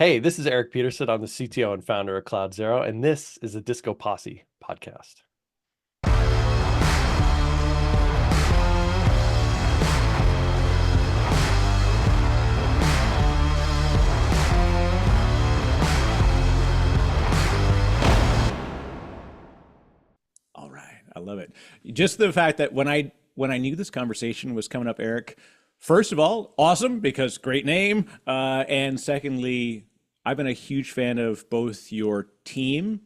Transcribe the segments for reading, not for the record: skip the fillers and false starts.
Hey, this is EriK Peterson. I'm the CTO and founder of CloudZero, and this is a DiscoPosse podcast. All right, I love it. Just the fact that when I knew this conversation was coming up, Eric, first of all, awesome because great name, and secondly, I've been a huge fan of both your team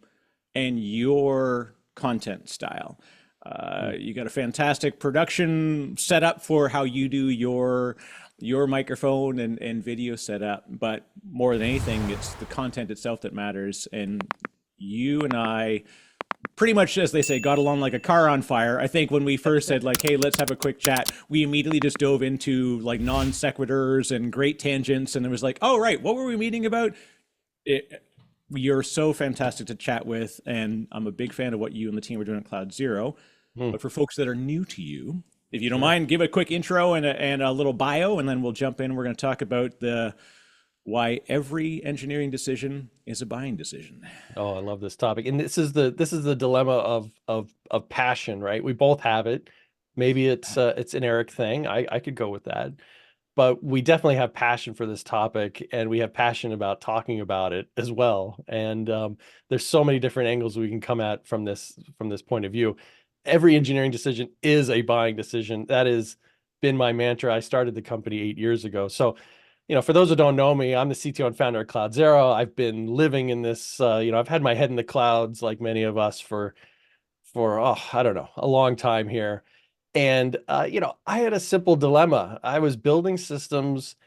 and your content style. Mm. You got a fantastic production setup for how you do your microphone and video setup, but more than anything, it's the content itself that matters. And you and I pretty much, as they say, got along like a car on fire. I think when we first said like, "Hey, let's have a quick chat," we immediately just dove into like non sequiturs and great tangents, and it was like, "Oh, right, what were we meeting about?" You're so fantastic to chat with, and I'm a big fan of what you and the team are doing at CloudZero. Mm, But for folks that are new to you, if you don't sure. mind, give a quick intro and a little bio, and then we'll jump in. We're going to talk about the why every engineering decision is a buying decision. Oh, I love this topic. And this is the dilemma of passion, right? We both have it. Maybe it's an Eric thing. I could go with that. But we definitely have passion for this topic, and we have passion about talking about it as well. And there's so many different angles we can come at from this point of view. Every engineering decision is a buying decision. That has been my mantra. I started the company 8 years ago. So, for those who don't know me, I'm the CTO and founder of CloudZero. I've been living in this, I've had my head in the clouds like many of us for I don't know, a long time here. And I had a simple dilemma. I was building systems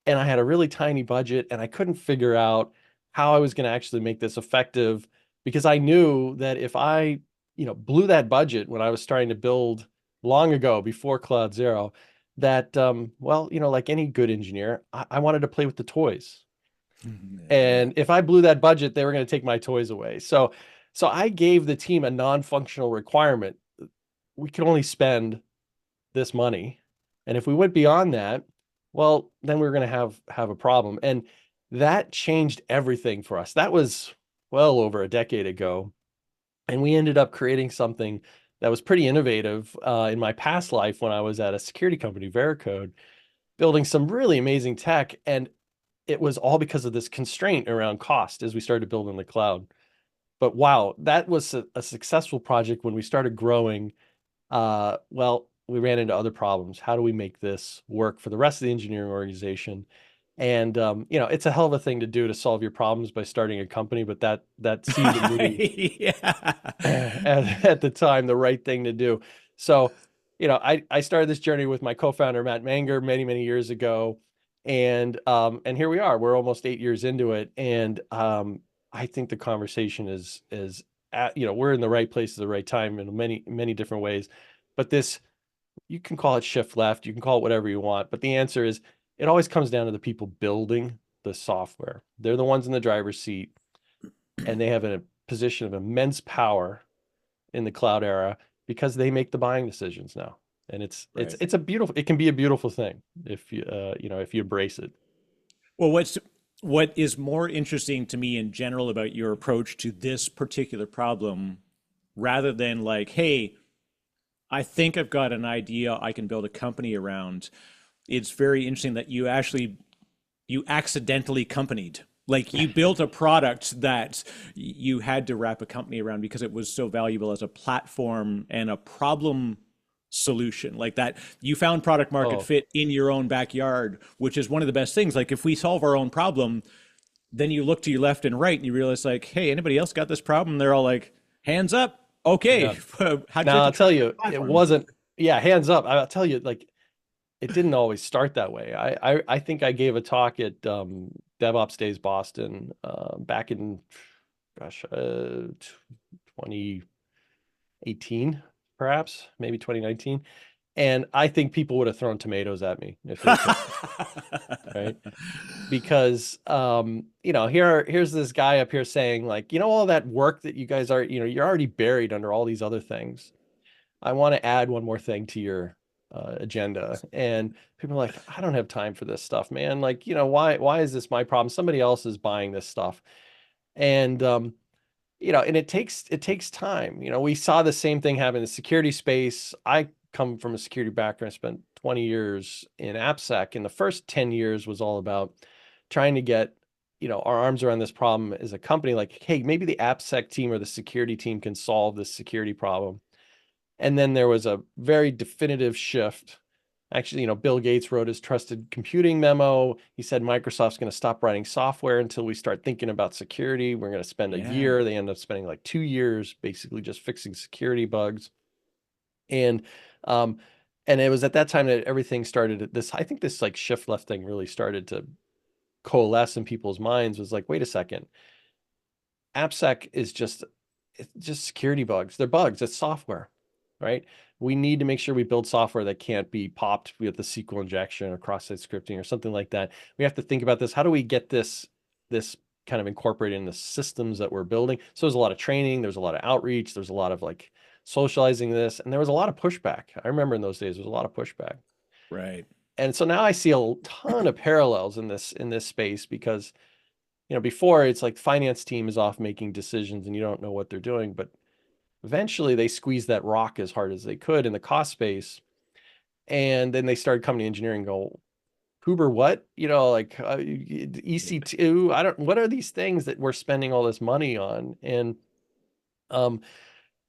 and I had a really tiny budget and I couldn't figure out how I was going to actually make this effective because I knew that if I, blew that budget when I was starting to build long ago before Cloud Zero, that like any good engineer, I wanted to play with the toys. Yeah. And if I blew that budget, they were going to take my toys away. So I gave the team a non-functional requirement. We could only spend this money. And if we went beyond that, well, then we were going to have a problem. And that changed everything for us. That was well over a decade ago. And we ended up creating something that was pretty innovative in my past life when I was at a security company, Veracode, building some really amazing tech. And it was all because of this constraint around cost as we started to build in the cloud. But wow, that was a successful project. When we started growing, we ran into other problems. How do we make this work for the rest of the engineering organization? And it's a hell of a thing to do to solve your problems by starting a company, but that seemed to me Yeah. at the time the right thing to do. So, I started this journey with my co-founder Matt Manger many, many years ago. And here we are. We're almost 8 years into it. And I think the conversation is we're in the right place at the right time in many, many different ways. But this, you can call it shift left, you can call it whatever you want, but the answer is it always comes down to the people building the software. They're the ones in the driver's seat, and they have a position of immense power in the cloud era because they make the buying decisions now. And it's it's Right. it's a beautiful, it can be a beautiful thing if if you embrace it. Well, what is more interesting to me in general about your approach to this particular problem, rather than like, hey, I think I've got an idea I can build a company around, it's very interesting that you accidentally companied. Like you built a product that you had to wrap a company around because it was so valuable as a platform and a problem solution. Like that you found product market Oh, fit in your own backyard, which is one of the best things. Like if we solve our own problem, then you look to your left and right and you realize like, hey, anybody else got this problem? They're all like, hands up. Okay. yeah. How'd you Now get to I'll try tell the you, it platform? wasn't, yeah, hands up. I'll tell you, like, it didn't always start that way. I think I gave a talk at DevOps Days Boston back in, gosh, 2018, perhaps, maybe 2019. And I think people would have thrown tomatoes at me if they could, right? Because here's this guy up here saying like, all that work that you guys are, you're already buried under all these other things. I want to add one more thing to your agenda. And people are like, I don't have time for this stuff, man. Like, why is this my problem? Somebody else is buying this stuff. And and it takes time. We saw the same thing happen in the security space. I come from a security background. I spent 20 years in AppSec, and the first 10 years was all about trying to get our arms around this problem as a company. Like, hey, maybe the AppSec team or the security team can solve this security problem. And then there was a very definitive shift. Actually, Bill Gates wrote his trusted computing memo. He said Microsoft's going to stop writing software until we start thinking about security. We're going to spend a Yeah. year. They end up spending like 2 years basically just fixing security bugs. And um, and it was at that time that everything started. I think this like shift left thing really started to coalesce in people's minds. Was like, wait a second, AppSec is it's just security bugs. They're bugs. It's software, right? We need to make sure we build software that can't be popped with the SQL injection or cross-site scripting or something like that. We have to think about this. How do we get this kind of incorporated in the systems that we're building? So there's a lot of training, there's a lot of outreach, there's a lot of like socializing this, and there was a lot of pushback. I remember in those days there was a lot of pushback. Right. And so now I see a ton of parallels in this space because before it's like finance team is off making decisions and you don't know what they're doing, but eventually they squeezed that rock as hard as they could in the cost space. And then they started coming to engineering and go, Huber, what? Like EC2, what are these things that we're spending all this money on? And, um,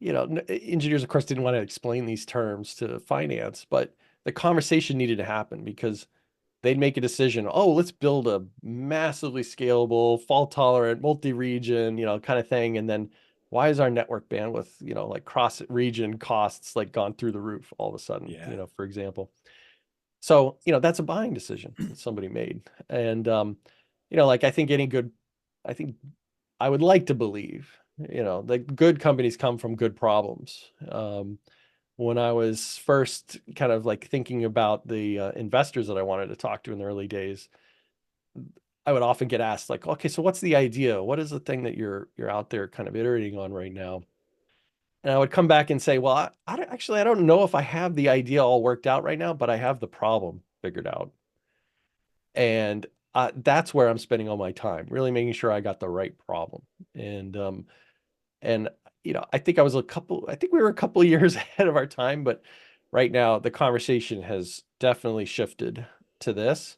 engineers, of course, didn't want to explain these terms to finance, but the conversation needed to happen because they'd make a decision. Oh, let's build a massively scalable, fault tolerant, multi-region, kind of thing. And then why is our network bandwidth, like cross region costs like gone through the roof all of a sudden, Yeah. for example. So, that's a buying decision that somebody made. And, like I think I would like to believe, that good companies come from good problems. When I was first kind of like thinking about the investors that I wanted to talk to in the early days, I would often get asked like, okay, so what's the idea? What is the thing that you're out there kind of iterating on right now? And I would come back and say, well, I don't know if I have the idea all worked out right now, but I have the problem figured out. And that's where I'm spending all my time, really making sure I got the right problem. And I think we were a couple of years ahead of our time, but right now the conversation has definitely shifted to this,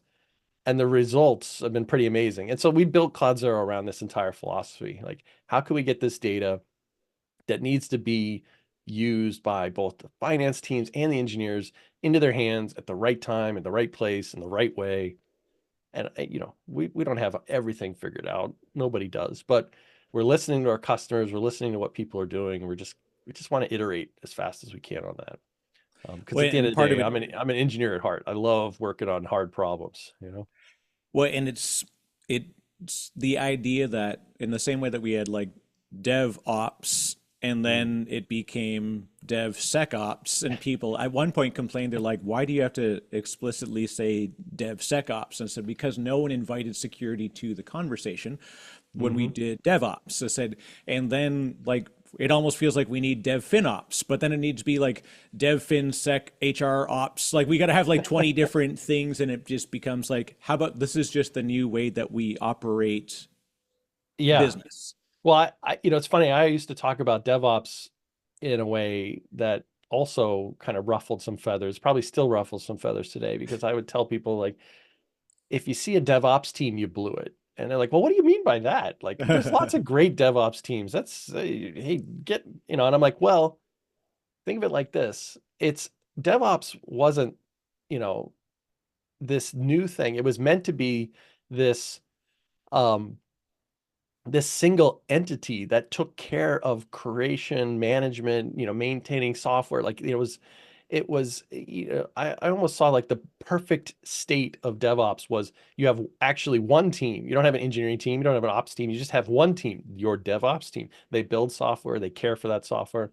and the results have been pretty amazing. And so we built CloudZero around this entire philosophy. Like, how can we get this data that needs to be used by both the finance teams and the engineers into their hands at the right time, in the right place, in the right way? And we don't have everything figured out. Nobody does, but we're listening to our customers. We're listening to what people are doing. And we just want to iterate as fast as we can on that. Because Well, at the end and of the part of day, it, I'm an engineer at heart. I love working on hard problems. well, and it's the idea that in the same way that we had like DevOps and Mm. then it became DevSecOps, and people at one point complained, they're like, why do you have to explicitly say DevSecOps? And said, because no one invited security to the conversation when we Mhm. did DevOps. I said, and then like it almost feels like we need DevFinOps, but then it needs to be like DevFinSec HR Ops. Like we got to have like 20 different things, and it just becomes like, how about this is just the new way that we operate Yeah. business. Well, it's funny. I used to talk about DevOps in a way that also kind of ruffled some feathers, probably still ruffles some feathers today, because I would tell people like, if you see a DevOps team, you blew it. And they're like, well, what do you mean by that? Like, there's lots of great DevOps teams. Hey, and I'm like, well, think of it like this. DevOps wasn't, you know, this new thing. It was meant to be this, um, this single entity that took care of creation, management, maintaining software. Like I almost saw like the perfect state of DevOps was you have actually one team. You don't have an engineering team, you don't have an ops team, you just have one team, your DevOps team. They build software, they care for that software.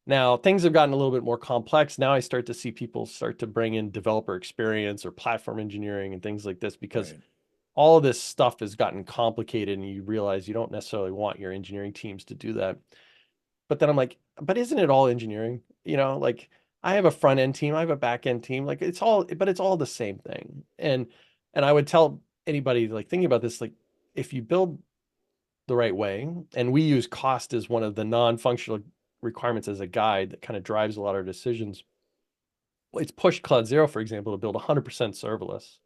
Now, things have gotten a little bit more complex. Now I start to see people start to bring in developer experience or platform engineering and things like this because Right. all of this stuff has gotten complicated and you realize you don't necessarily want your engineering teams to do that. But then I'm like, but isn't it all engineering? Like I have a front end team, I have a back end team. Like it's all, but it's all the same thing. And I would tell anybody like thinking about this, like if you build the right way, and we use cost as one of the non-functional requirements as a guide that kind of drives a lot of our decisions. It's pushed CloudZero, for example, to build 100% serverless.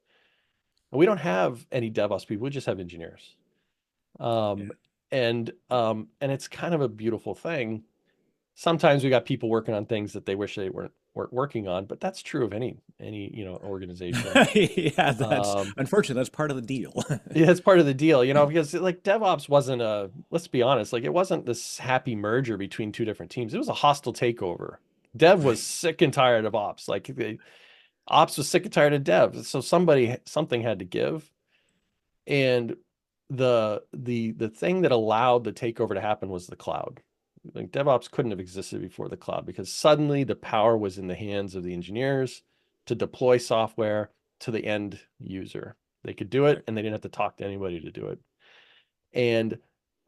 And we don't have any DevOps people; we just have engineers. Yeah. Um, and it's kind of a beautiful thing. Sometimes we got people working on things that they wish they weren't working on, but that's true of any organization. Yeah, that's Um, unfortunately that's part of the deal. yeah, it's part of the deal, because like DevOps wasn't a, let's be honest, like it wasn't this happy merger between two different teams. It was a hostile takeover. Dev was Right. sick and tired of ops. Like ops was sick and tired of dev. So something had to give. And the thing that allowed the takeover to happen was the cloud. Like DevOps couldn't have existed before the cloud because suddenly the power was in the hands of the engineers to deploy software to the end user. They could do it Right. and they didn't have to talk to anybody to do it. And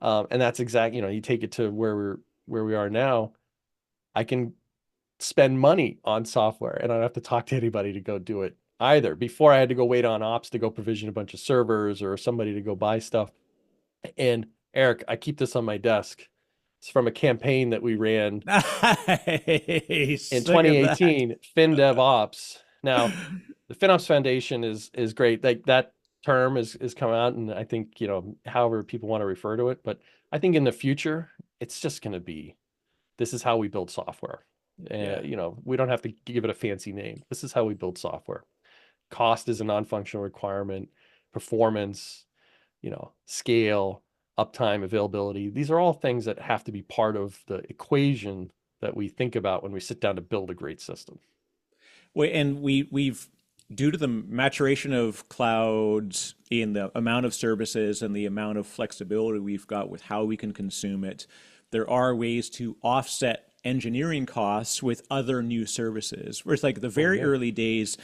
that's exactly, you take it to where we are now. I can spend money on software and I don't have to talk to anybody to go do it either. Before I had to go wait on ops to go provision a bunch of servers or somebody to go buy stuff. And EriK, I keep this on my desk. It's from a campaign that we ran in Nice. Look at that. 2018, FinDevOps. Now, the FinOps Foundation is great. Like that term is come out, and I think, however people want to refer to it, but I think in the future, it's just going to be, this is how we build software. Yeah. We don't have to give it a fancy name. This is how we build software. Cost is a non-functional requirement, performance, scale, uptime, availability. These are all things that have to be part of the equation that we think about when we sit down to build a great system. Well, and we've due to the maturation of clouds in the amount of services and the amount of flexibility we've got with how we can consume it, there are ways to offset engineering costs with other new services. Whereas like the Oh very yeah. early days,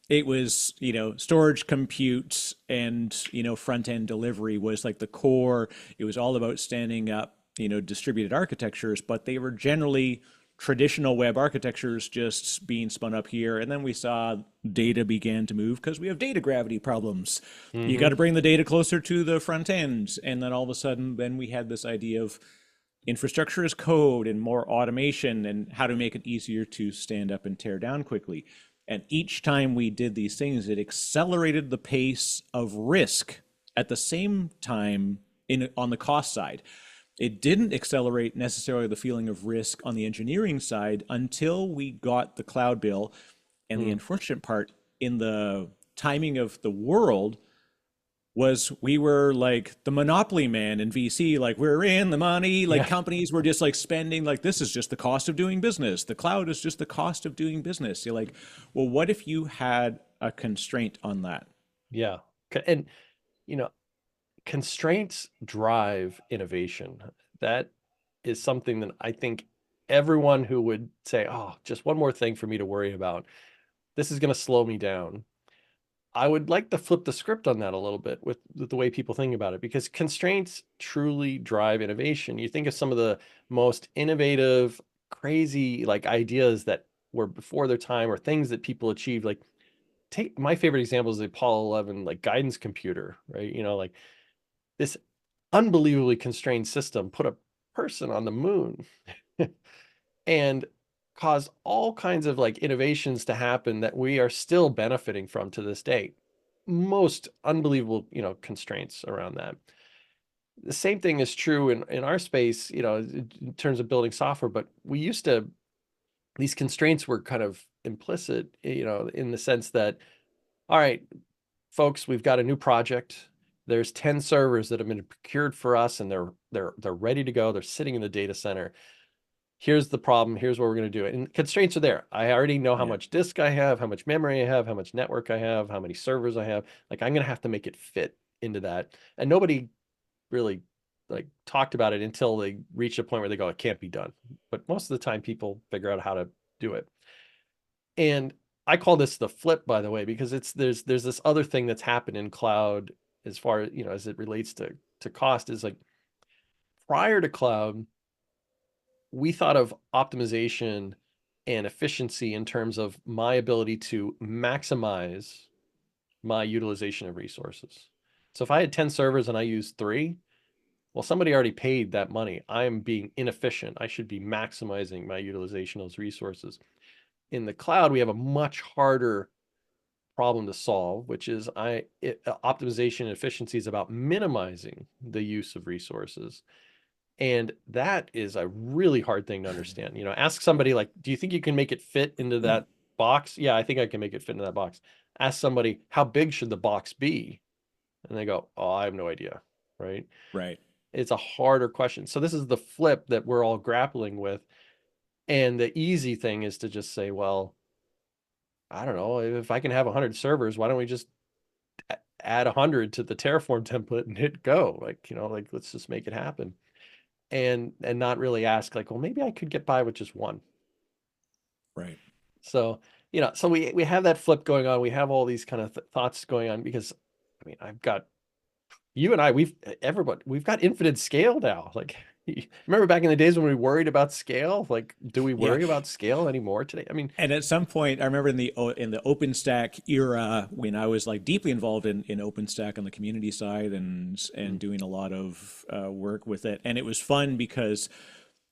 it was, storage compute and, front end delivery was like the core. It was all about standing up, distributed architectures, but they were generally traditional web architectures just being spun up here. And then we saw data began to move because we have data gravity problems. You got Mm-hmm. to bring the data closer to the front end. And then all of a sudden, then we had this idea of infrastructure as code and more automation and how to make it easier to stand up and tear down quickly. And each time we did these things, it accelerated the pace of risk at the same time on the cost side. It didn't accelerate necessarily the feeling of risk on the engineering side until we got the cloud bill. And the Mm. unfortunate part in the timing of the world was we were like the monopoly man in VC, like we're in the money, like Yeah. companies were just like spending, like this is just the cost of doing business. The cloud is just the cost of doing business. You're like, well, what if you had a constraint on that? Yeah. And, you know, constraints drive innovation. That is something that I think everyone who would say, oh, just one more thing for me to worry about, this is going to slow me down. I would like to flip the script on that a little bit with the way people think about it, because constraints truly drive innovation. You think of some of the most innovative, crazy like ideas that were before their time or things that people achieved. Like take my favorite example is the Apollo 11 like guidance computer, right? Like this unbelievably constrained system put a person on the moon and caused all kinds of like innovations to happen that we are still benefiting from to this day. Most unbelievable, constraints around that. The same thing is true in our space, in terms of building software, but we used to, these constraints were kind of implicit, in the sense that, all right, folks, we've got a new project. There's 10 servers that have been procured for us and they're ready to go. They're sitting in the data center. Here's the problem. Here's what we're going to do. And constraints are there. I already know how Yeah. much disk I have, how much memory I have, how much network I have, how many servers I have. Like I'm going to have to make it fit into that. And nobody really like talked about it until they reach a point where they go, it can't be done. But most of the time people figure out how to do it. And I call this the flip, by the way, because there's this other thing that's happened in cloud as far as, as it relates to cost is like prior to cloud, we thought of optimization and efficiency in terms of my ability to maximize my utilization of resources. So if I had 10 servers and I use 3, well, somebody already paid that money. I'm being inefficient. I should be maximizing my utilization of those resources. In the cloud, we have a much harder problem to solve, which is optimization and efficiency is about minimizing the use of resources. And that is a really hard thing to understand. Ask somebody like, do you think you can make it fit into that box? Yeah, I think I can make it fit into that box. Ask somebody, how big should the box be? And they go, oh, I have no idea, right? Right. It's a harder question. So this is the flip that we're all grappling with. And the easy thing is to just say, well, I don't know, if I can have 100 servers, why don't we just add 100 to the Terraform template and hit go? Like, let's just make it happen. And not really ask like, well, maybe I could get by with just one. Right. So, so we have that flip going on. We have all these kind of thoughts going on because, I mean, I've got you and I, we've got infinite scale now. Like, remember back in the days when we worried about scale? Like, do we Yeah. worry about scale anymore today? I mean, And at some point, I remember in the OpenStack era, when I was like deeply involved in OpenStack on the community side and doing a lot of work with it, and it was fun because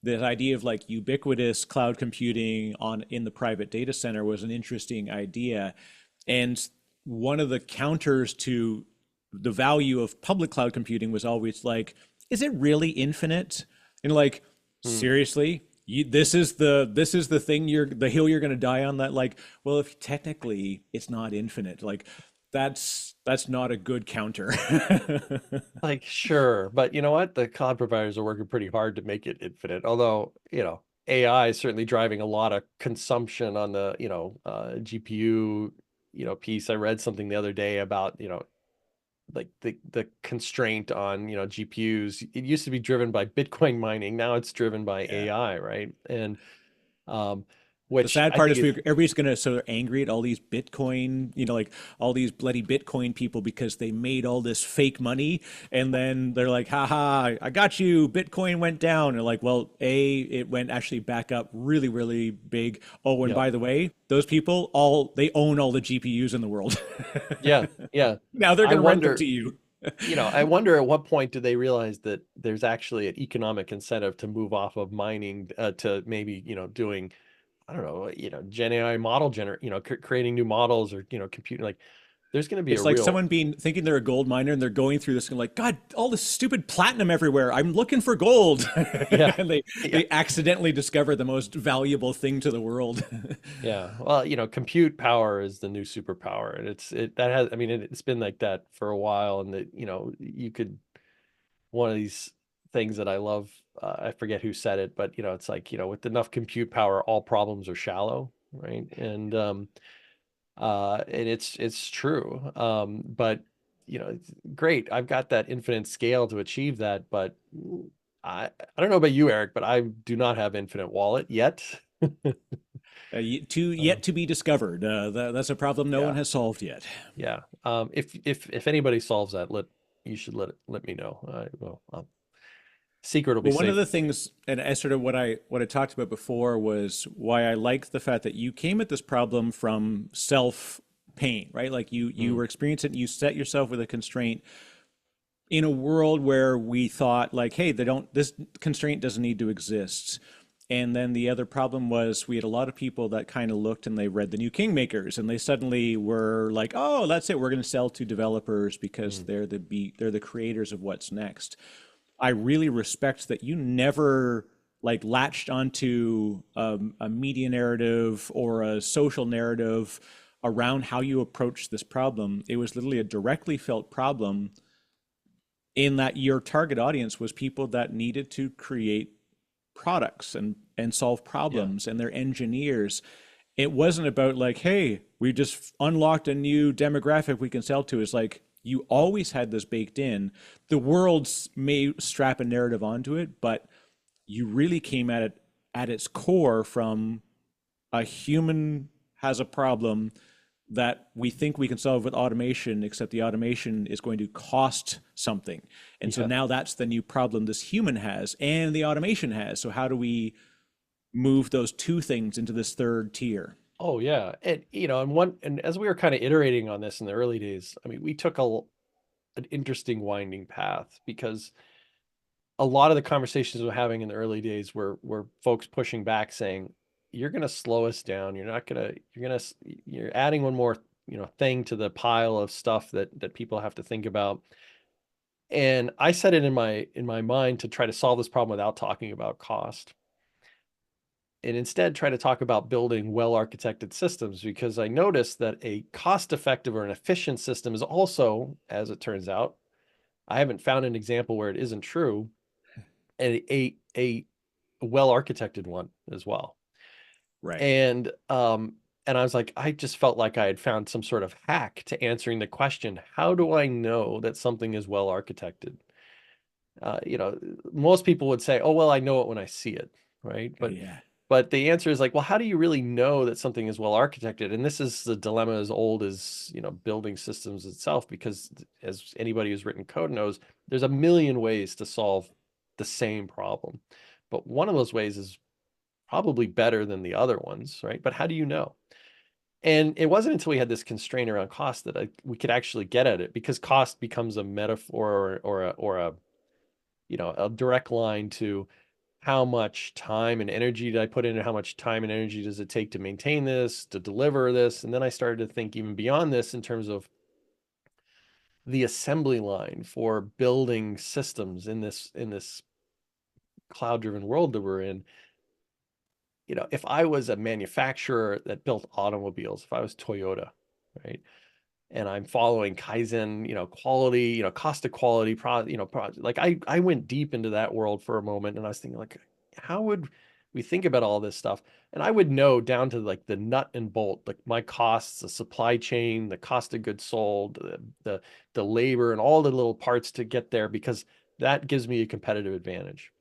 this idea of like ubiquitous cloud computing in the private data center was an interesting idea, and one of the counters to the value of public cloud computing was always like, is it really infinite? And like, seriously? This is the thing the hill you're going to die on. That like, well, if technically it's not infinite, like that's not a good counter. like, sure, but you know what? The cloud providers are working pretty hard to make it infinite. Although, AI is certainly driving a lot of consumption on the, GPU, piece. I read something the other day about, like the constraint on, GPUs. It used to be driven by Bitcoin mining. Now it's driven by Yeah. AI, right? And um, The which sad I part think is is, everybody's gonna so they're angry at all these Bitcoin, like all these bloody Bitcoin people because they made all this fake money, and then they're like, haha, I got you, Bitcoin went down. And like, well, it went actually back up really, really big. Oh, and yeah, by the way, those people they own all the GPUs in the world. yeah, yeah. Now they're I gonna rent them to wonder, you. I wonder at what point do they realize that there's actually an economic incentive to move off of mining to maybe, doing, I don't know, Gen AI model creating new models or, computing. Like, there's going to be a It's like real, someone thinking they're a gold miner and they're going through this and like, God, all this stupid platinum everywhere. I'm looking for gold. yeah, And yeah, they accidentally discover the most valuable thing to the world. yeah. Well, compute power is the new superpower, and that has, I mean, it's been like that for a while, and that, you could, one of these things that I love, I forget who said it, but, it's like, with enough compute power, all problems are shallow, right? And it's true. But it's great. I've got that infinite scale to achieve that, but I don't know about you, Eric, but I do not have infinite wallet yet. Yet to be discovered. That's a problem no one Yeah, has solved yet. yeah. If anybody solves that, you should let me know. Secret will be Well, one of safe. the things, and as sort of what I talked about before, was why I liked the fact that you came at this problem from self pain, right? Like you Mm, were experiencing, you set yourself with a constraint in a world where we thought like, hey, this constraint doesn't need to exist. And then the other problem was we had a lot of people that kind of looked and they read the new Kingmakers and they suddenly were like, oh, that's it. We're going to sell to developers because mm, they're the creators of what's next. I really respect that you never like latched onto a media narrative or a social narrative around how you approach this problem. It was literally a directly felt problem in that your target audience was people that needed to create products and solve yeah, problems, and they're engineers. It wasn't about like, hey, we just unlocked a new demographic we can sell to. It's like you always had this baked in. The worlds may strap a narrative onto it, but you really came at it at its core from a human has a problem that we think we can solve with automation, except the automation is going to cost something. And so yeah, now that's the new problem this human has and the automation has. So how do we move those two things into this third tier. Oh yeah. And and as we were kind of iterating on this in the early days, I mean, we took an interesting winding path because a lot of the conversations we're having in the early days were folks pushing back saying, you're going to slow us down. You're not going to, you're adding one more, thing to the pile of stuff that people have to think about. And I set it in my mind to try to solve this problem without talking about cost, and instead try to talk about building well-architected systems, because I noticed that a cost-effective or an efficient system is also, as it turns out, I haven't found an example where it isn't true, a well-architected one as well. Right. And I was like, I just felt like I had found some sort of hack to answering the question, how do I know that something is well architected? You know, most people would say, oh, well, I know it when I see it, right? Yeah. But the answer is like, well, how do you really know that something is well architected? And this is the dilemma as old as, building systems itself, because as anybody who's written code knows, there's a million ways to solve the same problem. But one of those ways is probably better than the other ones, right? But how do you know? And it wasn't until we had this constraint around cost that we could actually get at it, because cost becomes a metaphor or a a direct line to how much time and energy did I put in, and how much time and energy does it take to maintain this, to deliver this. And then I started to think even beyond this in terms of the assembly line for building systems in this cloud-driven world that we're in. If I was a manufacturer that built automobiles, if I was Toyota, right? And I'm following Kaizen, quality, cost of quality, like I went deep into that world for a moment, and I was thinking like, how would we think about all this stuff? And I would know down to like the nut and bolt, like my costs, the supply chain, the cost of goods sold, the labor, and all the little parts to get there, because that gives me a competitive advantage.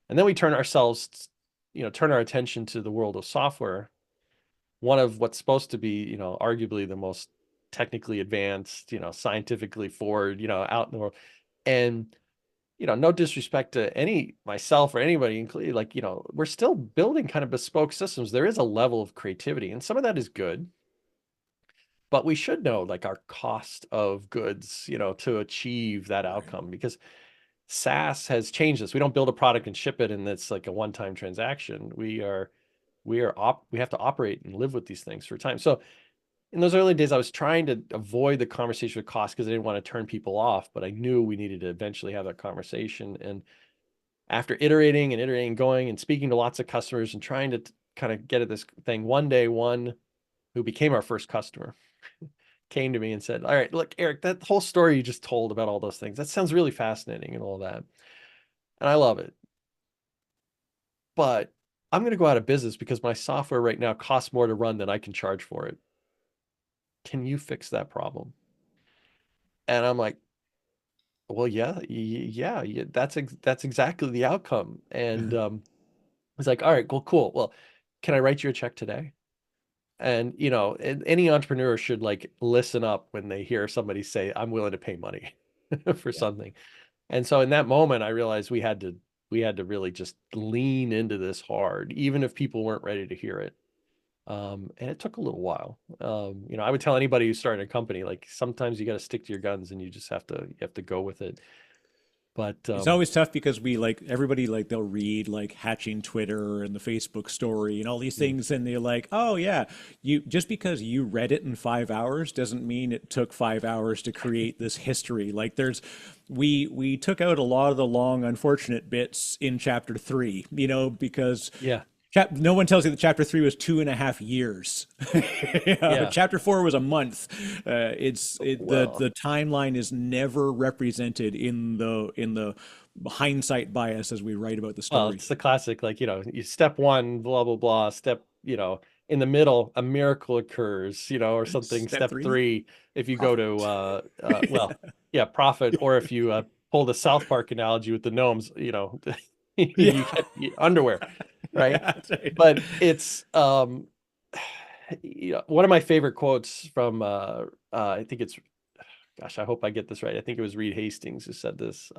And then we turn our attention to the world of software, one of what's supposed to be, arguably the most technically advanced, scientifically forward, out in the world. And, no disrespect to myself or anybody, including, like, we're still building kind of bespoke systems. There is a level of creativity, and some of that is good, but we should know like our cost of goods, to achieve that Right. outcome, because SaaS has changed this. We don't build a product and ship it and it's like a one-time transaction. We have to operate and live with these things for time. So in those early days, I was trying to avoid the conversation with cost because I didn't want to turn people off, but I knew we needed to eventually have that conversation. And after iterating and iterating, going and speaking to lots of customers and trying to kind of get at this thing, one day, one who became our first customer came to me and said, all right, look, Eric, that whole story you just told about all those things, that sounds really fascinating and all that. And I love it. But I'm going to go out of business because my software right now costs more to run than I can charge for it. Can you fix that problem? And I'm like, well, yeah, yeah, that's exactly the outcome. And he's like, all right, well, cool. Well, can I write you a check today? And any entrepreneur should like listen up when they hear somebody say, I'm willing to pay money for Yeah. something. And so in that moment, I realized we had to really just lean into this hard, even if people weren't ready to hear it. And it took a little while. I would tell anybody who's starting a company, like sometimes you got to stick to your guns and you have to go with it. But It's always tough because we like everybody like they'll read like hatching Twitter and the Facebook story and all these mm, things and they're like, oh yeah, you just because you read it in 5 hours doesn't mean it took 5 hours to create this history. Like there's we took out a lot of the long unfortunate bits in chapter 3, because yeah, no one tells you that chapter 3 was 2.5 years. Yeah, yeah. chapter 4 was a month. The Well, timeline is never represented in the hindsight bias as we write about the well, story. it's the classic, like, you step one, blah, blah, blah, step, in the middle, a miracle occurs, or something. Step Step three, three, if you go to, profit. well, yeah, profit, or if you pull the South Park analogy with the gnomes, you Yeah, get underwear, right? yeah, that's right. But it's, one of my favorite quotes from, I think it's, gosh, I hope I get this right. I think it was Reed Hastings who said this.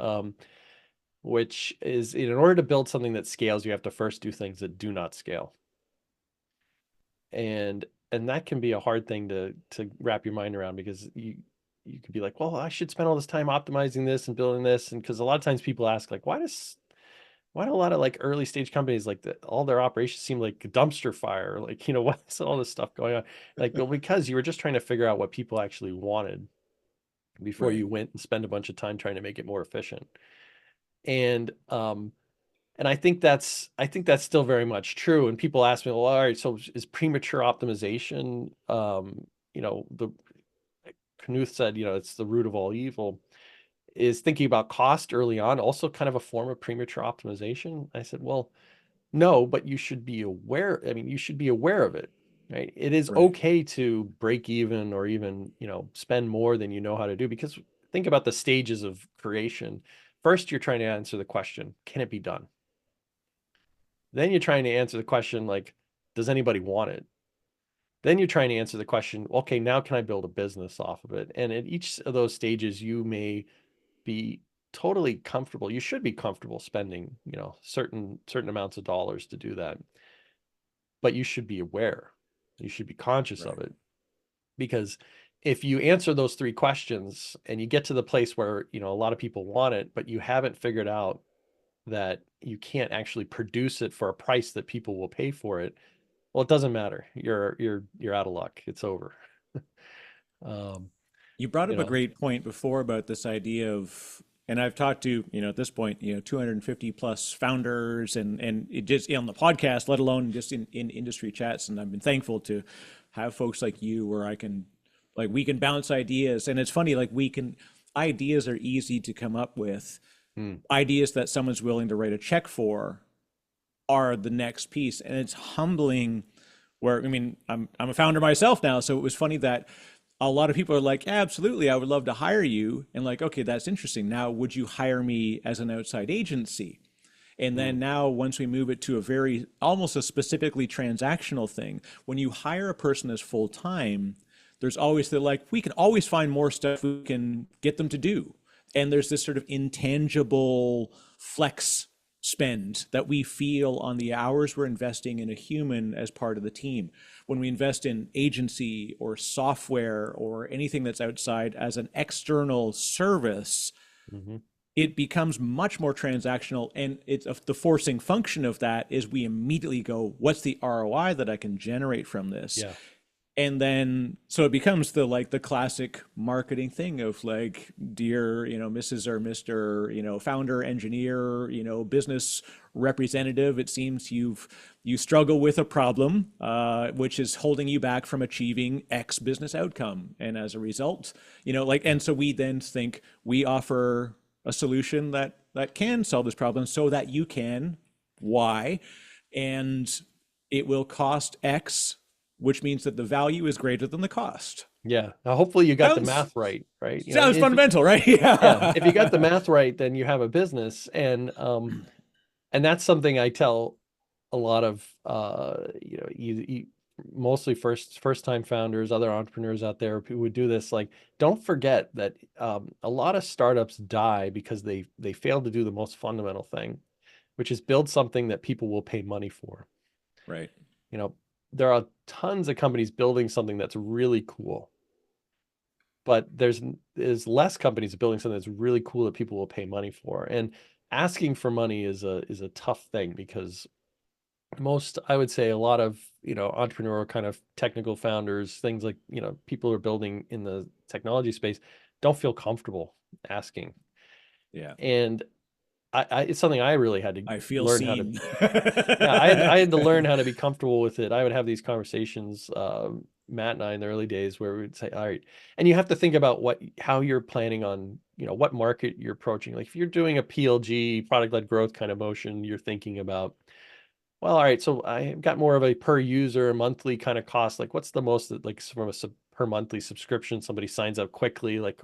which is in order to build something that scales, you have to first do things that do not scale. And that can be a hard thing to wrap your mind around, because you could be like, well, I should spend all this time optimizing this and building this. And because a lot of times people ask, like, why do a lot of like early stage companies, like all their operations seem like a dumpster fire? Like, what's all this stuff going on? Like, well, because you were just trying to figure out what people actually wanted before Right. you went and spend a bunch of time trying to make it more efficient. And I think that's still very much true. And people ask me, well, all right, so is premature optimization, the Knuth said, it's the root of all evil. Is thinking about cost early on also kind of a form of premature optimization? I said, well, no, but you should be aware. I mean, you should be aware of it, right? It is Right. okay to break even, or even, spend more than you know how to do, because think about the stages of creation. First, you're trying to answer the question, can it be done? Then you're trying to answer the question, like, does anybody want it? Then you're trying to answer the question, okay, now can I build a business off of it? And at each of those stages, you may be totally comfortable. You should be comfortable spending, certain amounts of dollars to do that. But you should be aware. You should be conscious of Right. it. Because if you answer those three questions and you get to the place where, a lot of people want it, but you haven't figured out that you can't actually produce it for a price that people will pay for it, well, it doesn't matter. You're out of luck. It's over. Um, You brought you up a know, great point before about this idea of, and I've talked to, at this point, 250 plus founders and it just on the podcast, let alone just in industry chats. And I've been thankful to have folks like you where we can bounce ideas. And it's funny, ideas are easy to come up with. hmm, Ideas that someone's willing to write a check for are the next piece. And it's humbling where, I mean, I'm a founder myself now. So it was funny that a lot of people are like, absolutely, I would love to hire you. And like, okay, that's interesting. Now, would you hire me as an outside agency? And hmm, then now, once we move it to a very almost a specifically transactional thing, when you hire a person as full time, there's always we can always find more stuff we can get them to do. And there's this sort of intangible flex spend that we feel on the hours we're investing in a human as part of the team. When we invest in agency or software or anything that's outside as an external service, hmm, it becomes much more transactional. And it's the forcing function of that is we immediately go, what's the ROI that I can generate from this? yeah, And then so it becomes the classic marketing thing of like, dear, Mrs. or Mr., founder, engineer, business representative, it seems you struggle with a problem which is holding you back from achieving X business outcome. And as a result, and so we then think we offer a solution that can solve this problem so that you can Y, and it will cost X, which means that the value is greater than the cost. yeah. Now, hopefully you got the Sounds math right, right? sounds fundamental, right? Yeah, if you got the Yeah. math right, then you have a business. And that's something I tell a lot of mostly first time founders, other entrepreneurs out there who would do this. Like, don't forget that a lot of startups die because they fail to do the most fundamental thing, which is build something that people will pay money for. Right. You know, there are tons of companies building something that's really cool, but there's less companies building something that's really cool that people will pay money for. And asking for money is a tough thing, because I would say a lot of, entrepreneurial kind of technical founders, things like, people who are building in the technology space, don't feel comfortable asking. Yeah. And it's something I really had to I feel learn how to. seen. Yeah, I had to learn how to be comfortable with it. I would have these conversations, Matt and I, in the early days, where we would say, all right, and you have to think about how you're planning on, what market you're approaching. Like if you're doing a PLG, product-led growth kind of motion, you're thinking about, well, all right, so I got more of a per user monthly kind of cost. Like what's the most that, like, from a per monthly subscription, somebody signs up quickly, like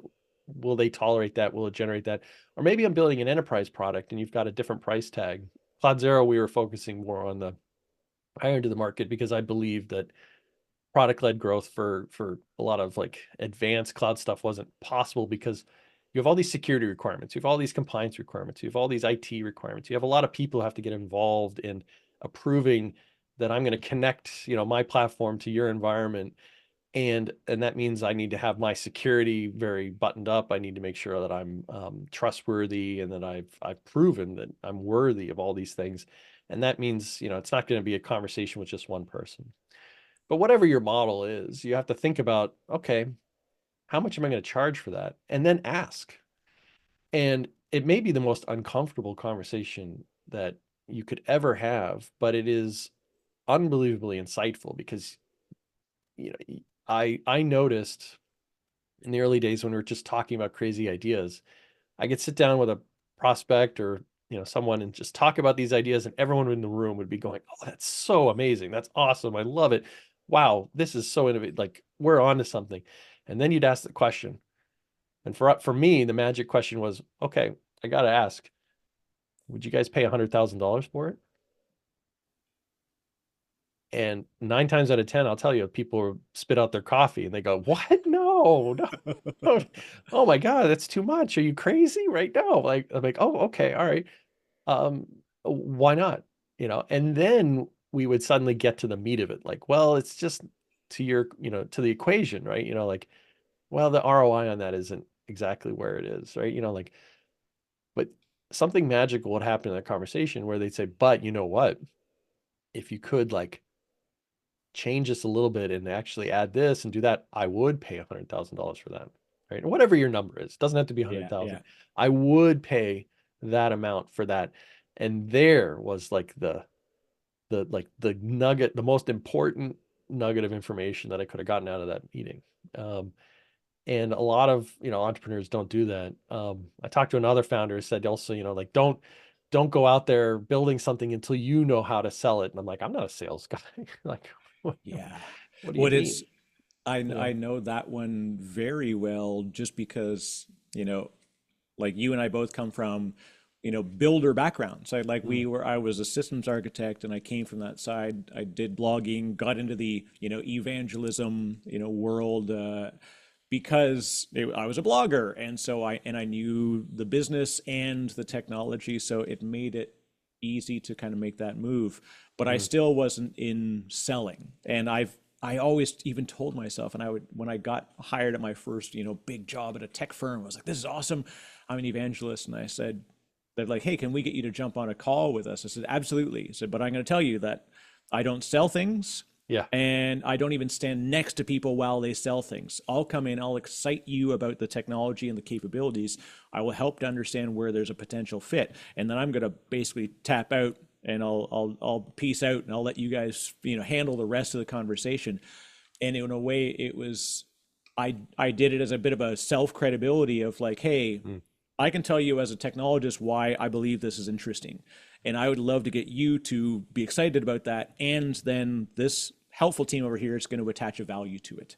will they tolerate that? Will it generate that? Or maybe I'm building an enterprise product and you've got a different price tag. CloudZero, we were focusing more on the higher end of the market, because I believe that product-led growth for a lot of like advanced cloud stuff wasn't possible, because you have all these security requirements, you have all these compliance requirements, you have all these IT requirements, you have a lot of people who have to get involved in approving that I'm going to connect, my platform to your environment. And that means I need to have my security very buttoned up. I need to make sure that I'm trustworthy, and that I've proven that I'm worthy of all these things. And that means, it's not going to be a conversation with just one person. But whatever your model is, you have to think about, okay, how much am I going to charge for that? And then ask. And it may be the most uncomfortable conversation that you could ever have, but it is unbelievably insightful because, I noticed in the early days when we were just talking about crazy ideas, I could sit down with a prospect or, someone and just talk about these ideas, and everyone in the room would be going, "Oh, that's so amazing. That's awesome. I love it. Wow, this is so innovative. Like, we're on to something." And then you'd ask the question. And for me, the magic question was, okay, I got to ask, would you guys pay $100,000 for it? And 9 times out of 10, I'll tell you, people spit out their coffee and they go, "What? No, no. Oh my God, that's too much. Are you crazy right now?" Like, I'm like, "Oh, okay. All right. Um, why not?" And then we would suddenly get to the meat of it. Like, well, it's just to the equation, right? Like, well, the ROI on that isn't exactly where it is, right? Like, but something magical would happen in that conversation where they'd say, "But you know what? If you could, like, change this a little bit and actually add this and do that, I would pay $100,000 for that." Right? And whatever your number is, it doesn't have to be Yeah, 100,000. yeah, I would pay that amount for that. And there was like the nugget, the most important nugget of information that I could have gotten out of that meeting. Um, and a lot of, entrepreneurs don't do that. I talked to another founder who said also, like, don't go out there building something until you know how to sell it. And I'm like, I'm not a sales guy. Like, what, yeah. what do you What it's mean? I know that one very well just because, like you and I both come from, builder backgrounds. Mm, I was a systems architect and I came from that side. I did blogging, got into the, evangelism, world, because I was a blogger. And so I knew the business and the technology. So it made it easy to kind of make that move. But I mm, still wasn't in selling. And I always even told myself, and when I got hired at my first, big job at a tech firm, I was like, "This is awesome. I'm an evangelist." And I said, they're like, "Hey, can we get you to jump on a call with us?" I said, "Absolutely." I said, "But I'm going to tell you that I don't sell things, yeah. and I don't even stand next to people while they sell things. I'll come in, I'll excite you about the technology and the capabilities. I will help to understand where there's a potential fit, and then I'm going to basically tap out and I'll peace out and I'll let you guys handle the rest of the conversation." And in a way, it was I did it as a bit of a self credibility of like, "Hey, Mm, I can tell you as a technologist why I believe this is interesting. And I would love to get you to be excited about that. And then this helpful team over here is going to attach a value to it."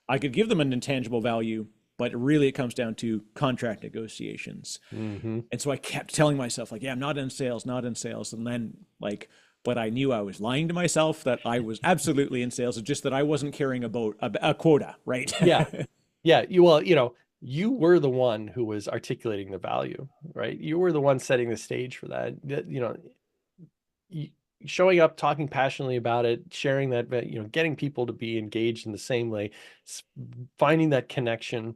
I could give them an intangible value, but really it comes down to contract negotiations. hmm And so I kept telling myself, like, "Yeah, I'm not in sales, not in sales." And then, like, but I knew I was lying to myself that I was absolutely in sales. It's just that I wasn't caring about a quota, right? Yeah. Yeah. You were the one who was articulating the value, right? You were the one setting the stage for that. Y- Showing up, talking passionately about it, sharing that, getting people to be engaged in the same way, s- finding that connection.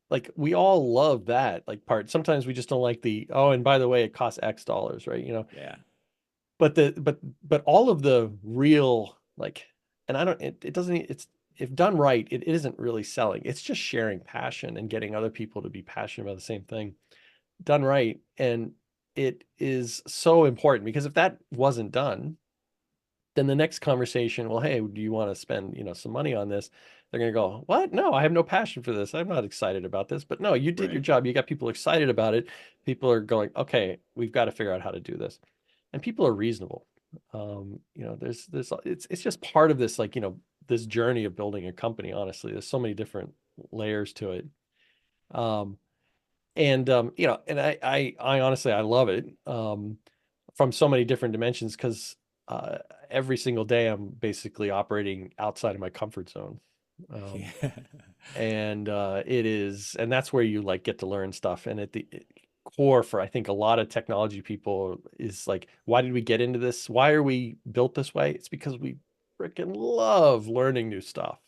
Like, we all love that, like, part. Sometimes we just don't like oh, and by the way, it costs X dollars, right? Yeah. But all of the real, like, and I don't, it doesn't, it's, if done right, it isn't really selling. It's just sharing passion and getting other people to be passionate about the same thing done right. And it is so important because if that wasn't done, then the next conversation, well, hey, do you want to spend, some money on this? They're going to go, "What? No, I have no passion for this. I'm not excited about this." But no, you did your Right. job. You got people excited about it. People are going, "Okay, we've got to figure out how to do this." And people are reasonable. It's just part of this, like, this journey of building a company. Honestly, there's so many different layers to it. Um, and I honestly, I love it. From so many different dimensions because every single day I'm basically operating outside of my comfort zone. Um, Yeah. and and that's where you like get to learn stuff. And at the core for I think a lot of technology people is like, why did we get into this? Why are we built this way? It's because we freaking love learning new stuff,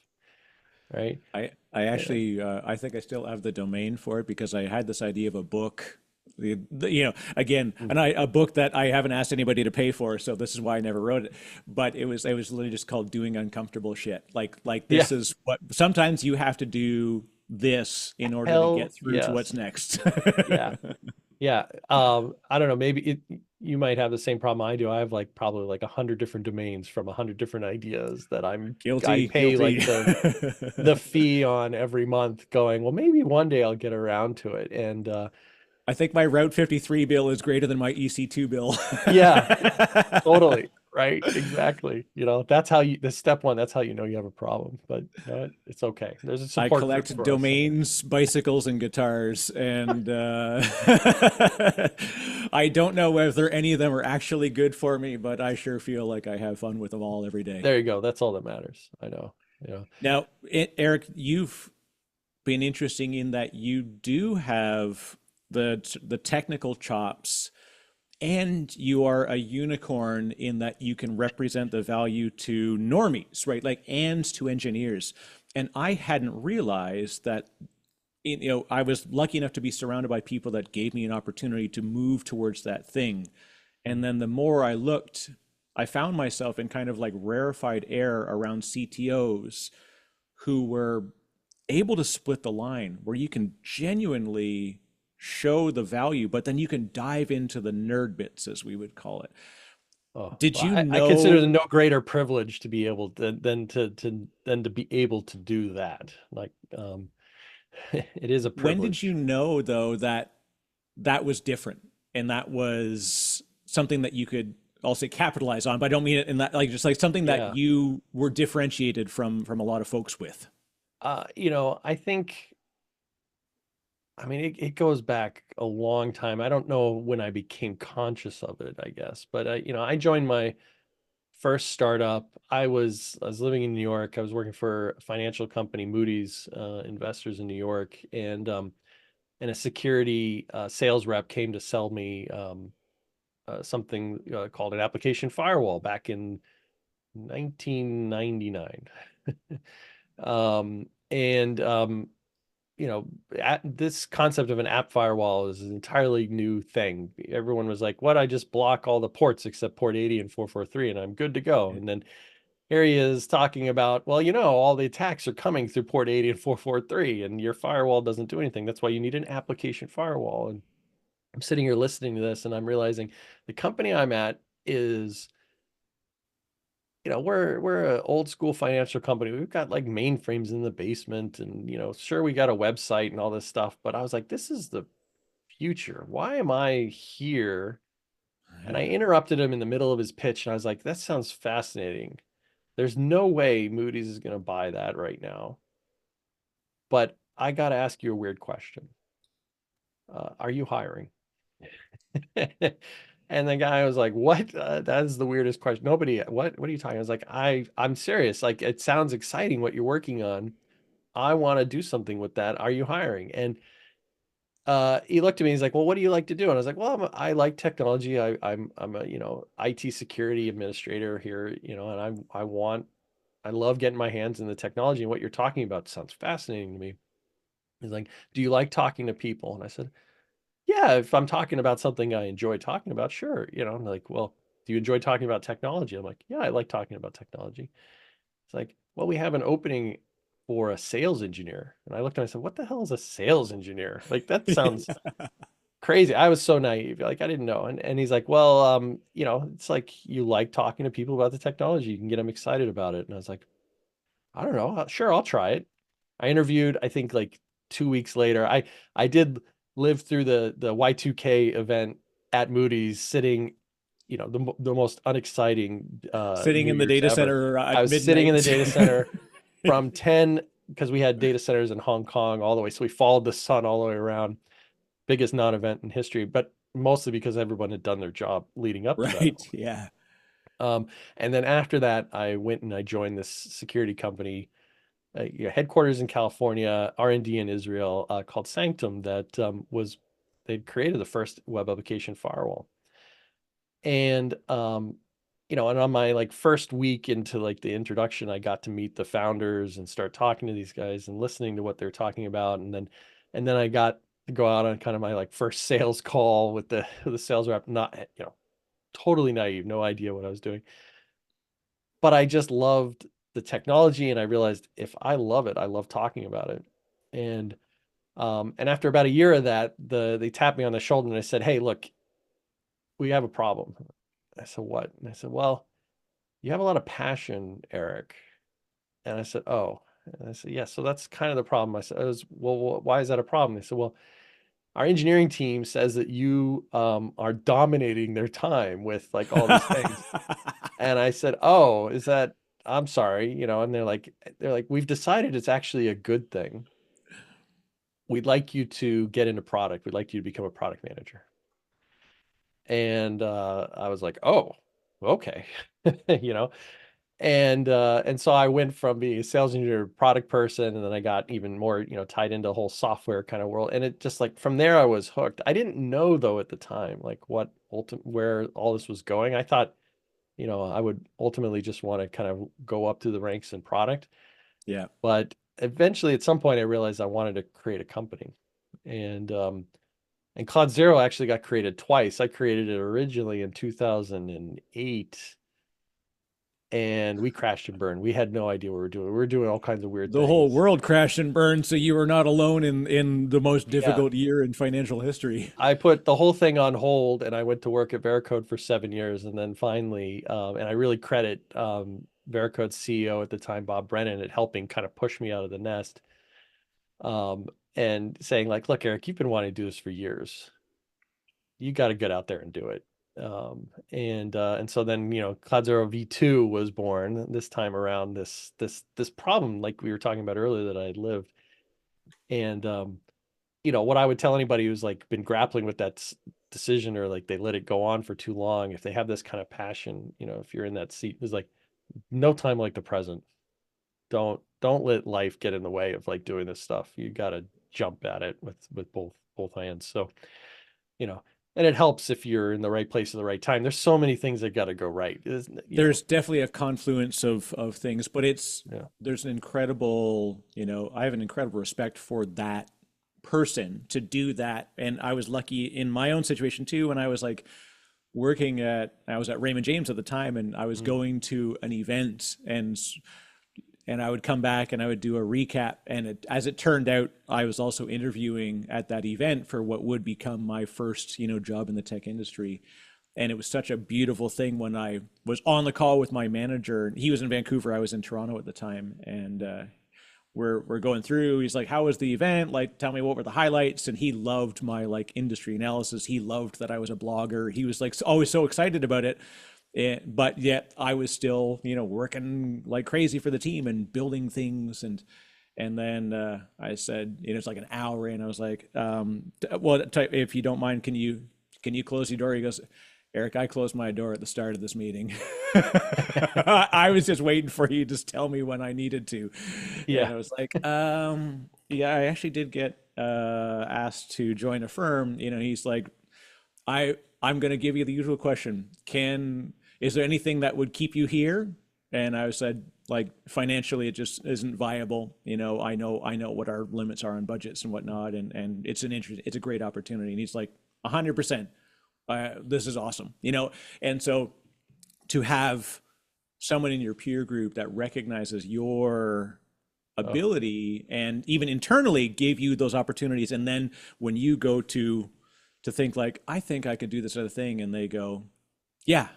right? I Yeah. actually I think I still have the domain for it because I had this idea of a book. You know, again, Mm. a book that I haven't asked anybody to pay for, so this is why I never wrote it. But it was literally just called "Doing Uncomfortable Shit." Like Yeah. this is what sometimes you have to do this in order to Hell get through to what's yes. next. Yeah. Yeah. I don't know. Maybe you might have the same problem I do. I have like probably like 100 different domains from 100 different ideas that I Guilty, pay guilty. like the fee on every month going, well, maybe one day I'll get around to it. And I think my Route 53 bill is greater than my EC2 bill. yeah, totally. Right. Exactly. That's how the step one, that's how you know you have a problem. But you know what? It's okay. There's a I support group collect for us somewhere. domains, bicycles, and guitars, and I don't know whether any of them are actually good for me, but I sure feel like I have fun with them all every day. There you go. That's all that matters. I know. Yeah. Now, Eric, you've been interesting in that you do have the technical chops, and you are a unicorn in that you can represent the value to normies, right? Like, and to engineers. And I hadn't realized that, you know, I was lucky enough to be surrounded by people that gave me an opportunity to move towards that thing. And then the more I looked, I found myself in kind of like rarefied air around CTOs who were able to split the line where you can genuinely show the value, but then you can dive into the nerd bits, as we would call it. Oh, Did well, you I consider know it no greater privilege to be able to than to be able to do that. Like, it is a when did you privilege. know though that that was different and that was something that you could also capitalize on? But I don't mean it in that like just like something that Yeah. you were differentiated from a lot of folks with. I think, I mean, it goes back a long time. I don't know when I became conscious of it, I guess, but I joined my first startup. I was living in New York. I was working for a financial company, Moody's, investors in New York, and a security sales rep came to sell me something called an application firewall back in 1999. And this concept of an app firewall is an entirely new thing. Everyone was like, "What? I just block all the ports except port 80 and 443, and I'm good to go." And then here he is talking about, well, all the attacks are coming through port 80 and 443, and your firewall doesn't do anything. That's why you need an application firewall. And I'm sitting here listening to this, and I'm realizing the company I'm at is, we're an old school financial company. We've got like mainframes in the basement, and sure, we got a website and all this stuff. But I was like, this is the future. Why am I here? And I interrupted him in the middle of his pitch, and I was like, that sounds fascinating. There's no way Moody's is going to buy that right now. But I got to ask you a weird question. Are you hiring? And the guy was like, "What? That is the weirdest question. Nobody. What are you talking?" I was like, I'm serious. Like, it sounds exciting what you're working on. I want to do something with that. Are you hiring? And he looked at me. He's like, "Well, what do you like to do?" And I was like, "Well, I like technology. I'm a IT security administrator here. And I love getting my hands in the technology. And what you're talking about sounds fascinating to me." He's like, "Do you like talking to people?" And I said, "Yeah, if I'm talking about something I enjoy talking about, sure." I'm like, "Well, do you enjoy talking about technology?" I'm like, "Yeah, I like talking about technology." It's like, "Well, we have an opening for a sales engineer." And I looked and I said, "What the hell is a sales engineer? Like, that sounds crazy." I was so naive. Like, I didn't know. And he's like, "Well, it's like you like talking to people about the technology. You can get them excited about it." And I was like, "I don't know. Sure, I'll try it." I interviewed, I think like 2 weeks later. I did live through the Y2K event at Moody's, sitting, the most unexciting Sitting New in the Year's data ever. center I at was sitting in the midnight. data center from 10, because we had data centers in Hong Kong all the way. So we followed the sun all the way around. Biggest non-event in history, but mostly because everyone had done their job leading up to that. Right. Yeah. Um, and then after that, I went and I joined this security company, headquarters in California, R&D in Israel, called Sanctum, that they'd created the first web application firewall. And and on my like first week into like the introduction, I got to meet the founders and start talking to these guys and listening to what they're talking about. And then I got to go out on kind of my like first sales call with the sales rep, not, totally naive, no idea what I was doing. But I just loved the technology, and I realized if I love it, I love talking about it. And after about a year of that, they tapped me on the shoulder and I said, "Hey, look, we have a problem." I said, "What?" And I said, "Well, you have a lot of passion, Eric." And I said, "Oh." And I said, "Yeah, so that's kind of the problem." I said, "Well, why is that a problem?" They said, "Well, our engineering team says that you are dominating their time with like all these things." And I said, "Oh, is that, I'm sorry, and they're like, we've decided it's actually a good thing. We'd like you to get into product. We'd like you to become a product manager." And I was like, "Oh, okay." you know, and so I went from being a sales engineer to product person, and then I got even more, tied into the whole software kind of world. And it just like from there I was hooked. I didn't know though at the time like where all this was going. I thought, I would ultimately just want to kind of go up through the ranks in product. Yeah. But eventually at some point I realized I wanted to create a company. And CloudZero actually got created twice. I created it originally in 2008, and we crashed and burned. We had no idea what we were doing. We were doing all kinds of weird The whole things. world crashed and burned, so you were not alone in the most Yeah. difficult year in financial history. I put the whole thing on hold, and I went to work at Veracode for 7 years. And then finally, and I really credit Veracode's CEO at the time, Bob Brennan, at helping kind of push me out of the nest, um, and saying like, "Look, Eric, you've been wanting to do this for years. You got to get out there and do it." And so then, CloudZero V2 was born this time around. This problem, like we were talking about earlier, that I had lived. And what I would tell anybody who's like been grappling with that decision, or like they let it go on for too long, if they have this kind of passion, if you're in that seat, is like no time like the present. Don't let life get in the way of like doing this stuff. You got to jump at it with both hands. So, you know, and it helps if you're in the right place at the right time. There's so many things that got to go right. There's definitely a confluence of things, but Yeah. there's an incredible, I have an incredible respect for that person to do that. And I was lucky in my own situation too, when I was like I was at Raymond James at the time, and I was Mm. going to an event, and I would come back and I would do a recap. And as it turned out, I was also interviewing at that event for what would become my first, job in the tech industry. And it was such a beautiful thing when I was on the call with my manager. He was in Vancouver, I was in Toronto at the time, and we're going through. He's like, "How was the event? Like, tell me what were the highlights." And he loved my like industry analysis. He loved that I was a blogger. He was like always so excited about it. But yet I was still, working like crazy for the team and building things. And then I said, it's like an hour in. I was like, "Well, if you don't mind, can you close your door?" He goes, "Eric, I closed my door at the start of this meeting." I was just waiting for you to just tell me when I needed to. And Yeah. I was like, yeah, I actually did get asked to join a firm. He's like, I'm going to give you the usual question. Is there anything that would keep you here? And I said, like, financially, it just isn't viable. I know what our limits are on budgets and whatnot. And it's a great opportunity. And he's like, 100%. This is awesome. And so to have someone in your peer group that recognizes your Oh, ability and even internally gave you those opportunities, and then when you go to think like, "I think I could do this other thing," and they go, "Yeah,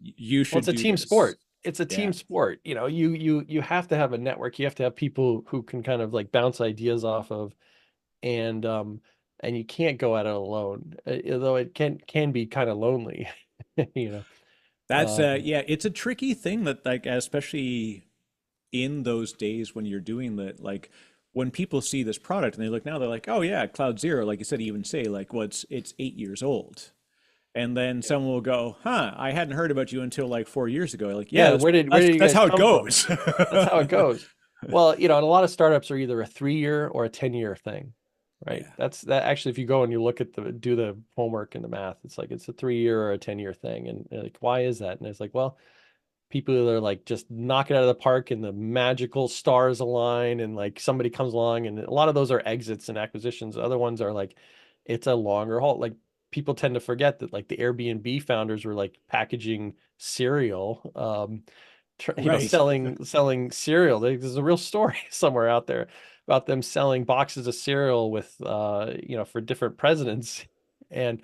you well, should it's a do team this." sport. It's a Yeah. team sport. You have to have a network. You have to have people who can kind of like bounce ideas off of, and you can't go at it alone, although it can be kind of lonely. you know. That's Um, yeah, it's a tricky thing that, like, especially in those days when you're doing that, like when people see this product and they look now, they're like, "Oh yeah, CloudZero," like you said, even say like, "Well, it's 8 years old." And then yeah. someone will go, "Huh, I hadn't heard about you until like 4 years ago." Like, yeah, Yeah, that's where did that's you that's guys how it come from? goes. That's how it goes. Well, you know, and a lot of startups are either a 3 year or a 10 year thing, right? Yeah. That's that actually, if you go and you look at do the homework and the math, it's like it's a 3 year or a 10 year thing. And like, why is that? And it's like, well, people that are like just knock it out of the park and the magical stars align and like somebody comes along, and a lot of those are exits and acquisitions. Other ones are like it's a longer haul. Like people tend to forget that like the Airbnb founders were like packaging cereal, you know, Right. selling cereal. There's a real story somewhere out there about them selling boxes of cereal with you know, for different presidents. And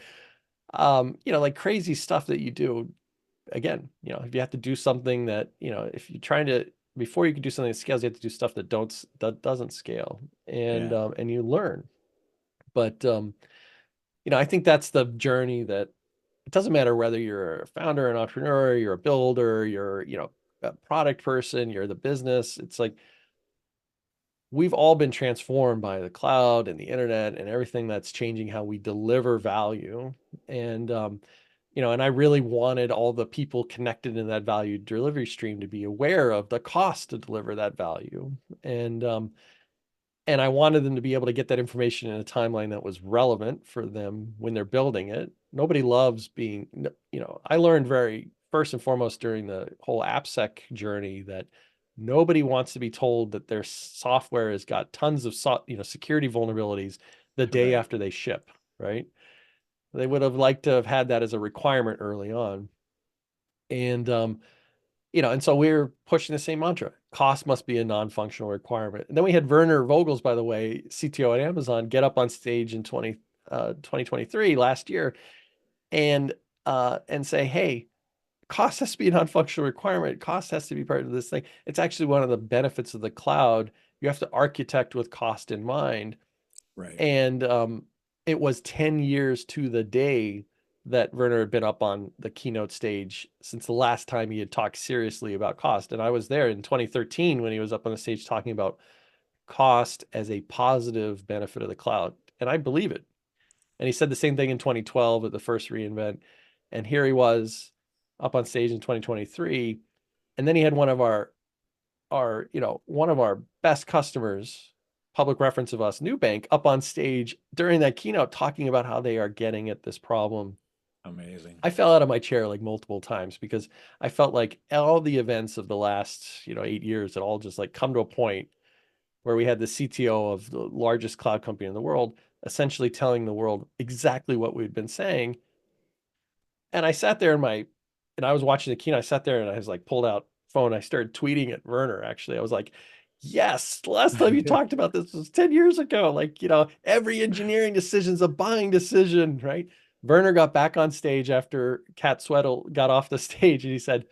you know, like crazy stuff that you do. Again, you know, if you have to do something that, you know, if you're trying to, before you can do something that scales, you have to do stuff that doesn't scale. Yeah. And you learn. But you know, I think that's the journey that it doesn't matter whether you're a founder, an entrepreneur, you're a builder, you're, you know, a product person, you're the business. It's like we've all been transformed by the cloud and the internet and everything that's changing how we deliver value. And you know, and I really wanted all the people connected in that value delivery stream to be aware of the cost to deliver that value. And and I wanted them to be able to get that information in a timeline that was relevant for them when they're building it. Nobody loves being, you know, I learned very first and foremost during the whole AppSec journey that nobody wants to be told that their software has got tons of, you know, security vulnerabilities the day Right. after they ship, right? They would have liked to have had that as a requirement early on. And you know, and so we were pushing the same mantra. Cost must be a non-functional requirement. And then we had Werner Vogels, by the way, CTO at Amazon, get up on stage in 2023 last year and say, hey, cost has to be a non-functional requirement. Cost has to be part of this thing. It's actually one of the benefits of the cloud. You have to architect with cost in mind. Right. And it was 10 years to the day that Werner had been up on the keynote stage since the last time he had talked seriously about cost. And I was there in 2013 when he was up on the stage talking about cost as a positive benefit of the cloud. And I believe it. And he said the same thing in 2012 at the first reInvent. And here he was up on stage in 2023. And then he had you know, one of our best customers, public reference of us, Nubank, up on stage during that keynote talking about how they are getting at this problem. Amazing. I fell out of my chair like multiple times because I felt like all the events of the last, you know, 8 years had all just like come to a point where we had the CTO of the largest cloud company in the world essentially telling the world exactly what we'd been saying. And I sat there and I was watching the keynote. I sat there and I was like, pulled out phone. I started tweeting at Werner, actually. I was like, yes, the last time you talked about this was 10 years ago. Like, you know, every engineering decision is a buying decision, right? Werner got back on stage after Cat Sweatle got off the stage and he said,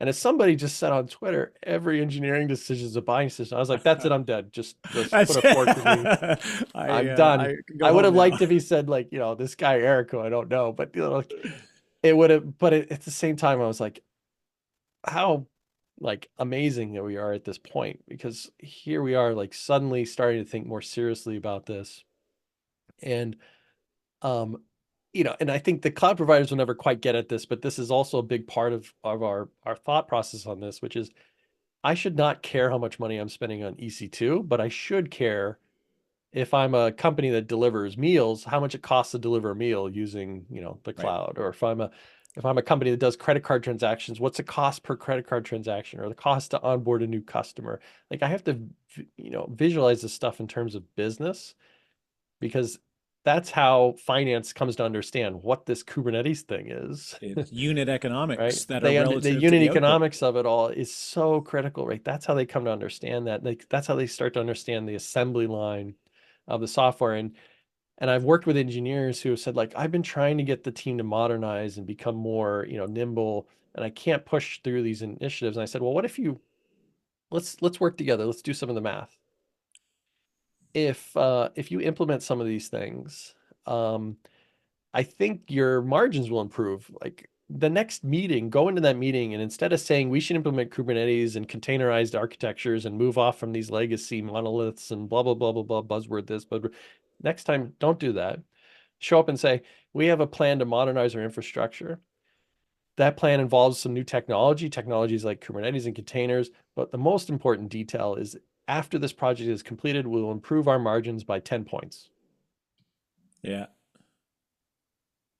and as somebody just said on Twitter, every engineering decision is a buying decision. I was like, that's it, I'm dead. Just put That's a fork in me. I'm I done. can go I would home have now. liked if he said, like, you know, this guy EriK, who I don't know, but you know, like, it would have, but at the same time, I was like, how like amazing that we are at this point, because here we are like suddenly starting to think more seriously about this. And um, you know, and I think the cloud providers will never quite get at this, but this is also a big part of our thought process on this, which is I should not care how much money I'm spending on EC2, but I should care if I'm a company that delivers meals, how much it costs to deliver a meal using, you know, the Right. cloud. Or if I'm a company that does credit card transactions, what's the cost per credit card transaction, or the cost to onboard a new customer? Like I have to, you know, visualize this stuff in terms of business, because that's how finance comes to understand what this Kubernetes thing is. It's unit Right? economics that are The relative to unit the output. economics of it all is so critical, right? That's how they come to understand that. That's how they start to understand the assembly line of the software. And I've worked with engineers who have said, like, I've been trying to get the team to modernize and become more, you know, nimble, and I can't push through these initiatives. And I said, well, what if you let's work together. Let's do some of the math. If you implement some of these things, um, I think your margins will improve. Like the next meeting, go into that meeting, and instead of saying we should implement Kubernetes and containerized architectures and move off from these legacy monoliths and blah blah blah blah blah buzzword this, but next time don't do that. Show up and say we have a plan to modernize our infrastructure. That plan involves some new technologies like Kubernetes and containers, but the most important detail is after this project is completed, we will improve our margins by 10 points. Yeah.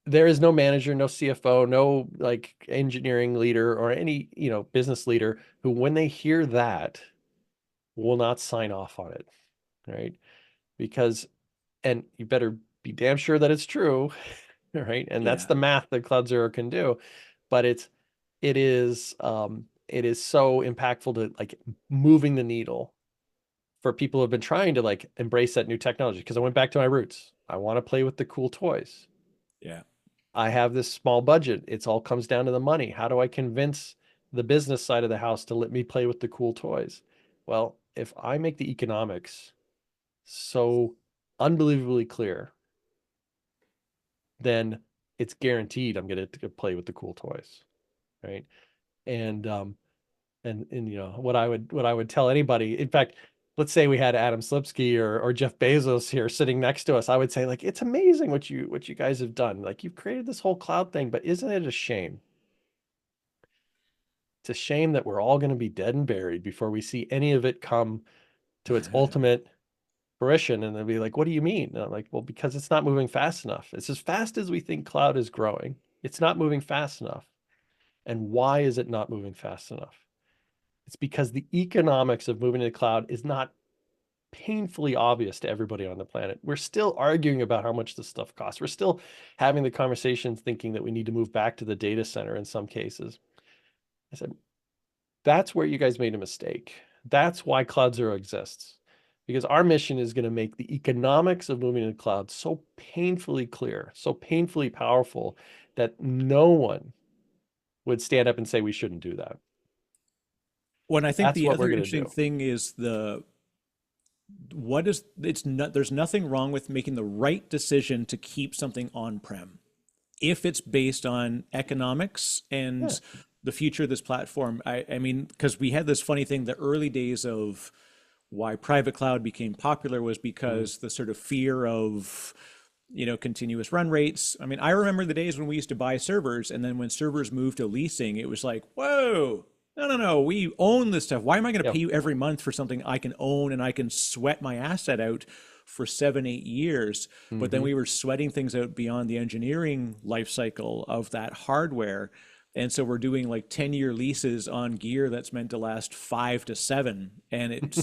There is no manager, no CFO, no like engineering leader or any, business leader who, when they hear that, will not sign off on it, right? Because, and you better be damn sure that it's true, right? And that's Yeah. the math that CloudZero can do. But it is so impactful to like moving the needle for people who have been trying to like embrace that new technology. Because I went back to my roots. I want to play with the cool toys. Yeah. I have this small budget. It's all comes down to the money. How do I convince the business side of the house to let me play with the cool toys? Well, if I make the economics so unbelievably clear, then it's guaranteed I'm going to play with the cool toys, right? And what I would tell anybody, in fact, let's say we had Adam Slipsky or Jeff Bezos here sitting next to us, I would say like it's amazing what you guys have done. Like you've created this whole cloud thing, but isn't it a shame? It's a shame that we're all going to be dead and buried before we see any of it come to its ultimate fruition. And they'll be like, what do you mean? And I'm like, well, because it's not moving fast enough. It's as fast as we think cloud is growing. It's not moving fast enough. And why is it not moving fast enough? It's because the economics of moving to the cloud is not painfully obvious to everybody on the planet. We're still arguing about how much this stuff costs. We're still having the conversations thinking that we need to move back to the data center in some cases. I said, that's where you guys made a mistake. That's why CloudZero exists. Because our mission is going to make the economics of moving to the cloud so painfully clear, so painfully powerful that no one would stand up and say we shouldn't do that. When I think That's the what we're other going to interesting do. thing is it's not, there's nothing wrong with making the right decision to keep something on-prem if it's based on economics Yeah. and the future of this platform. I mean, because we had this funny thing, the early days of why private cloud became popular was Mm. because the sort of fear of, continuous run rates. I mean, I remember the days when we used to buy servers, and then when servers moved to leasing, it was like, whoa, no, no, no, we own this stuff. Why am I going to Yeah. pay you every month for something I can own and I can sweat my asset out for 7, 8 years? But then Mm-hmm. we were sweating things out beyond the engineering life cycle of that hardware. And so we're doing like 10-year leases on gear that's meant to last 5 to 7. And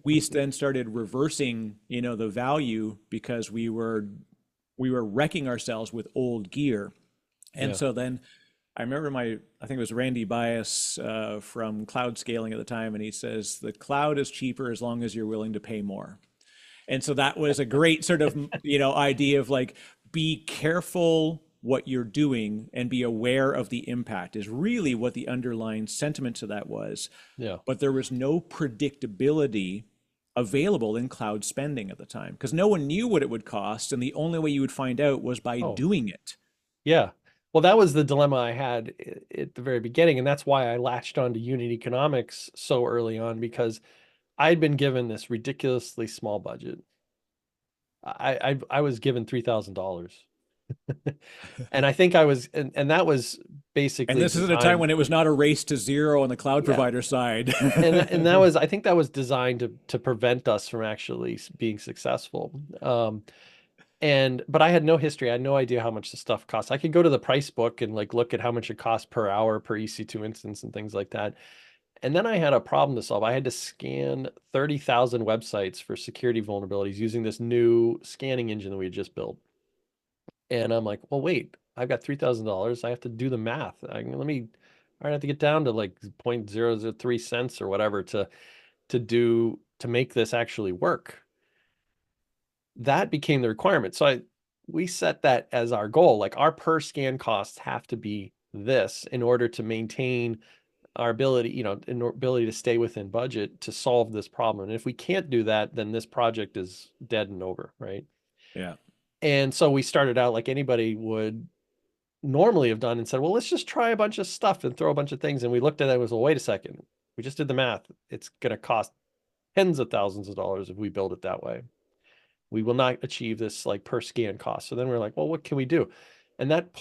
we then started reversing, the value because we were wrecking ourselves with old gear. And Yeah. so then I remember I think it was Randy Bias from Cloud Scaling at the time, and he says, the cloud is cheaper as long as you're willing to pay more. And so that was a great sort of, idea of like, be careful what you're doing and be aware of the impact is really what the underlying sentiment to that was. Yeah. But there was no predictability available in cloud spending at the time because no one knew what it would cost. And the only way you would find out was by Oh, doing it. yeah. Well, that was the dilemma I had at the very beginning, and that's why I latched on to unit economics so early on because I'd been given this ridiculously small budget. I was given $3,000, and I think I was, and that was And basically this is at a time designed. when it was not a race to zero on the cloud Yeah, provider side. and that was, I think that was designed to prevent us from actually being successful. But I had no history. I had no idea how much the stuff costs. I could go to the price book and like look at how much it costs per hour per EC2 instance and things like that. And then I had a problem to solve. I had to scan 30,000 websites for security vulnerabilities using this new scanning engine that we had just built. And I'm like, well, wait, I've got $3,000. I have to do the math. I have to get down to like 0.003 cents or whatever to make this actually work. That became the requirement. So we set that as our goal. Like our per scan costs have to be this in order to maintain our ability, in ability to stay within budget to solve this problem. And if we can't do that, then this project is dead and over, right? Yeah. And so we started out like anybody would normally have done and said, well, let's just try a bunch of stuff and throw a bunch of things. And we looked at it and was, well, wait a second. We just did the math. It's going to cost tens of thousands of dollars if we build it that way. We will not achieve this like per scan cost. So then we're like, well, what can we do? And that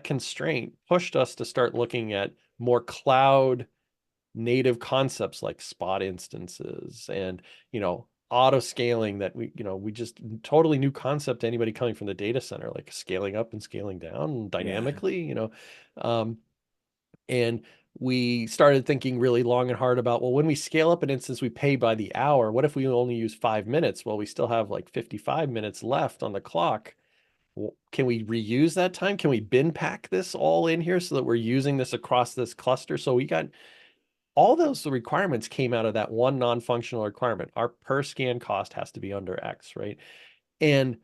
constraint pushed us to start looking at more cloud native concepts like spot instances and, auto scaling that we just totally new concept to anybody coming from the data center, like scaling up and scaling down Yeah. dynamically, um, and we started thinking really long and hard about, well, when we scale up an instance, we pay by the hour. What if we only use 5 minutes? Well, we still have like 55 minutes left on the clock. Well, can we reuse that time? Can we bin pack this all in here so that we're using this across this cluster? So we got all those requirements came out of that one non-functional requirement. Our per scan cost has to be under X, right? And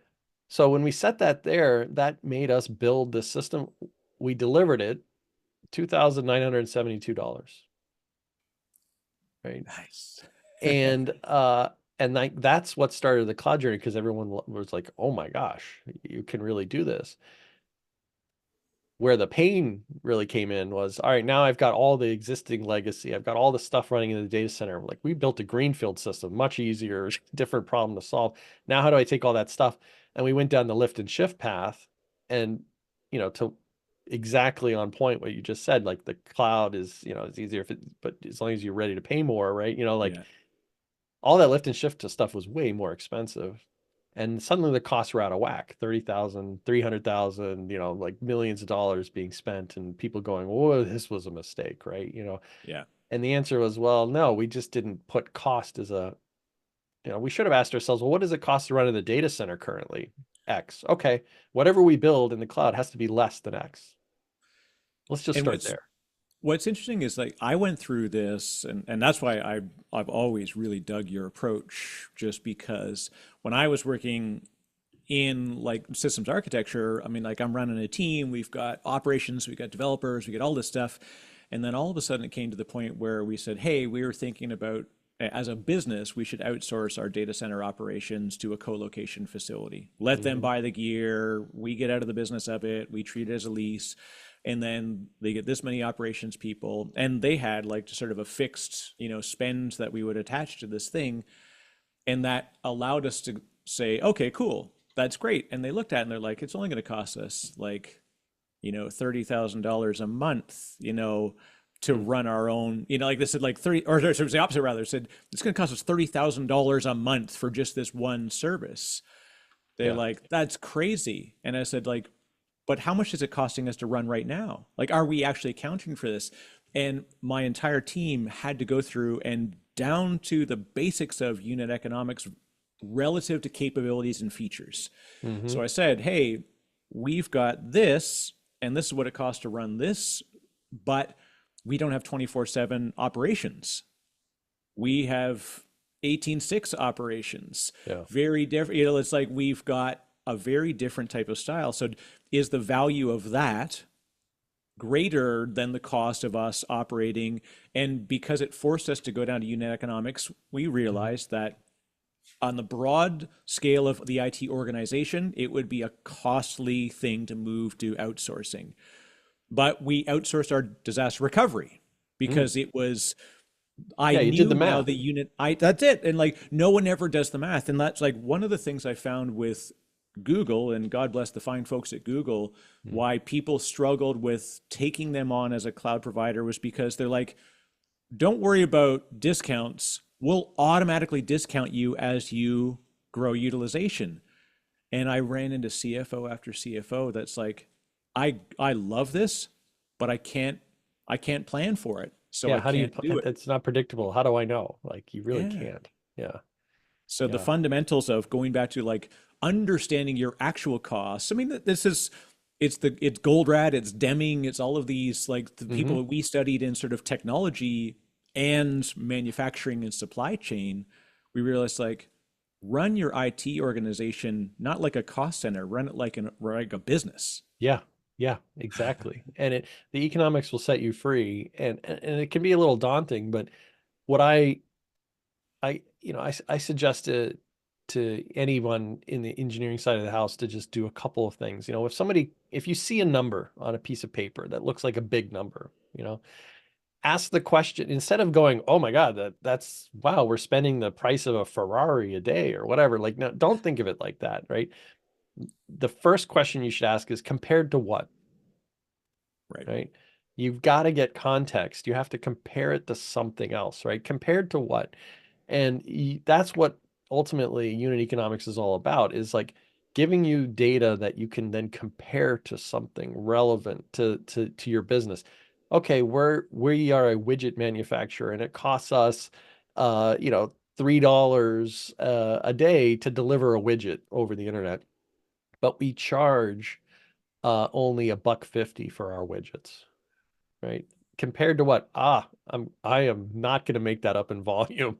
so when we set that there, that made us build the system. We delivered it, $2,972, right? Nice. And like that's what started the cloud journey, because everyone was like, oh my gosh, you can really do this. Where the pain really came in was, all right, now I've got all the existing legacy. I've got all the stuff running in the data center. Like, we built a greenfield system, much easier, different problem to solve. Now, how do I take all that stuff? And we went down the lift and shift path, and, to exactly on point what you just said, like the cloud is, it's easier but as long as you're ready to pay more, right? Like Yeah. all that lift and shift to stuff was way more expensive. And suddenly the costs were out of whack, 30,000, 300,000, like millions of dollars being spent, and people going, "Whoa, this was a mistake," right? Yeah. And the answer was, well, no, we just didn't put cost as we should have asked ourselves, well, what does it cost to run in the data center currently? X. Okay. Whatever we build in the cloud has to be less than X. Let's just And start there. what's interesting is like I went through this, and that's why I've always really dug your approach, just because when I was working in like systems architecture, I mean, like I'm running a team, we've got operations, we've got developers, we got all this stuff. And then all of a sudden it came to the point where we said, hey, we were thinking about as a business, we should outsource our data center operations to a co-location facility. Let them Hmm. buy the gear, we get out of the business of it, we treat it as a lease, and then they get this many operations people. And they had like sort of a fixed, spend that we would attach to this thing. And that allowed us to say, okay, cool, that's great. And they looked at it and they're like, it's only going to cost us like, $30,000 a month, to run our own, like they said, like 30, or it was the opposite rather, said, it's going to cost us $30,000 a month for just this one service. They're Yeah. like, that's crazy. And I said, like, but how much is it costing us to run right now? Like, are we actually accounting for this? And my entire team had to go through and down to the basics of unit economics relative to capabilities and features. Hmm. So I said, hey, we've got this, and this is what it costs to run this, but we don't have 24/7 operations. We have 18/6 operations. Yeah. Very different. It's like we've got a very different type of style. So is the value of that greater than the cost of us operating? And because it forced us to go down to unit economics, we Hmm. realized that on the broad scale of the IT organization, it would be a costly thing to move to outsourcing. But we outsourced our disaster recovery Mm. because it was, I Yeah, you did the knew now math. the unit, that's it. And like no one ever does the math. And that's like one of the things I found with Google, and God bless the fine folks at Google, Mm. why people struggled with taking them on as a cloud provider was because they're like, don't worry about discounts. We'll automatically discount you as you grow utilization. And I ran into CFO after CFO that's like, I love this, but I can't plan for it. So Yeah, I how do you, can't do it. it's not predictable. How do I know? Like, you really Yeah. can't. Yeah. So the Yeah. fundamentals of going back to like understanding your actual costs. I mean, this is it's Goldratt, it's Deming, it's all of these like the Hmm. people we studied in sort of technology and manufacturing and supply chain. We realized like run your IT organization not like a cost center, run it like a business. Yeah. Yeah, exactly. And the economics will set you free, and it can be a little daunting, but what I suggest to anyone in the engineering side of the house to just do a couple of things. If you see a number on a piece of paper that looks like a big number, ask the question instead of going, "Oh my God, that's wow, we're spending the price of a Ferrari a day or whatever." Like, no, don't think of it like that, right? The first question you should ask is compared to what, Right. right? You've got to get context. You have to compare it to something else, right? Compared to what? And that's what ultimately unit economics is all about, is like giving you data that you can then compare to something relevant to your business. Okay, we are a widget manufacturer and it costs us $3 a day to deliver a widget over the internet, but we charge only $1.50 for our widgets, right? Compared to what? I am not going to make that up in volume.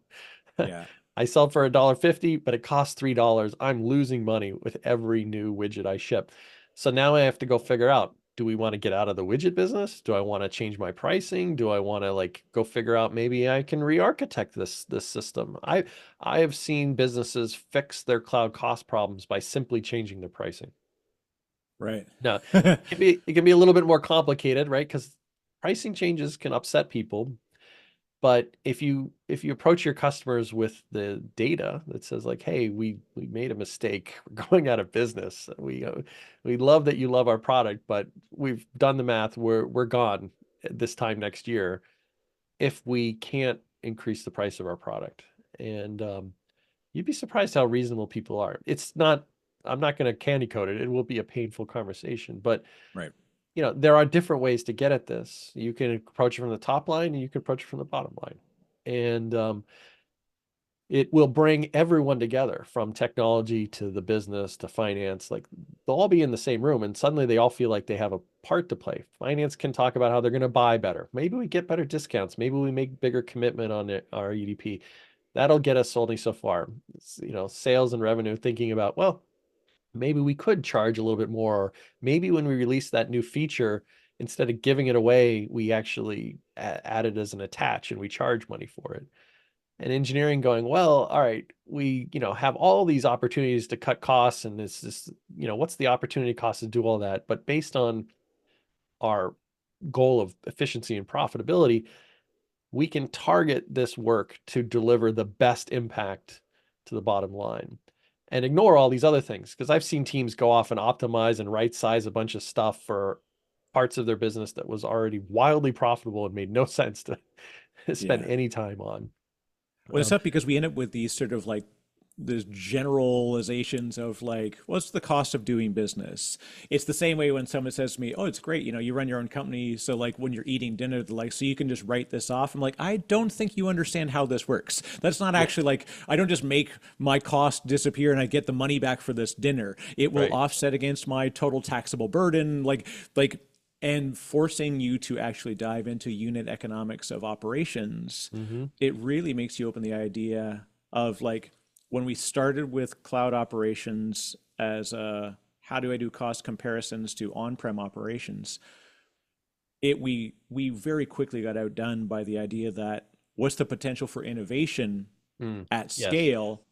Yeah. I sell for $1.50, but it costs $3. I'm losing money with every new widget I ship. So now I have to go figure out, do we want to get out of the widget business? Do I want to change my pricing? Do I want to like go figure out maybe I can re-architect this system? I have seen businesses fix their cloud cost problems by simply changing their pricing. Right. Now, it can be a little bit more complicated, right? Because pricing changes can upset people. But if you approach your customers with the data that says like, hey, we made a mistake, we're going out of business. We love that you love our product, but we've done the math. We're gone this time next year if we can't increase the price of our product. And you'd be surprised how reasonable people are. It's not. I'm not going to candy coat it. It will be a painful conversation, but Right. there are different ways to get at this. You can approach it from the top line and you can approach it from the bottom line. And it will bring everyone together from technology to the business to finance. Like they'll all be in the same room and suddenly they all feel like they have a part to play. Finance can talk about how they're going to buy better. Maybe we get better discounts. Maybe we make bigger commitment on our EDP. That'll get us only so far. Sales and revenue thinking about, well, maybe we could charge a little bit more. Or maybe when we release that new feature, instead of giving it away, we actually add it as an attach and we charge money for it. And engineering going, well, all right, we, have all these opportunities to cut costs and this is, what's the opportunity cost to do all that? But based on our goal of efficiency and profitability, we can target this work to deliver the best impact to the bottom line and ignore all these other things. Because I've seen teams go off and optimize and right size a bunch of stuff for parts of their business that was already wildly profitable and made no sense to spend Yeah. any time on. Well, it's tough because we end up with these sort of like these generalizations of like, what's the cost of doing business? It's the same way when someone says to me, oh, it's great, you run your own company. So like when you're eating dinner, they're like, so you can just write this off. I'm like, I don't think you understand how this works. That's not Yeah, actually like, I don't just make my cost disappear and I get the money back for this dinner. It will right. offset against my total taxable burden. And forcing you to actually dive into unit economics of operations, Mm-hmm. it really makes you open the idea of like when we started with cloud operations as a how do I do cost comparisons to on-prem operations, we very quickly got outdone by the idea that what's the potential for innovation at Yes. scale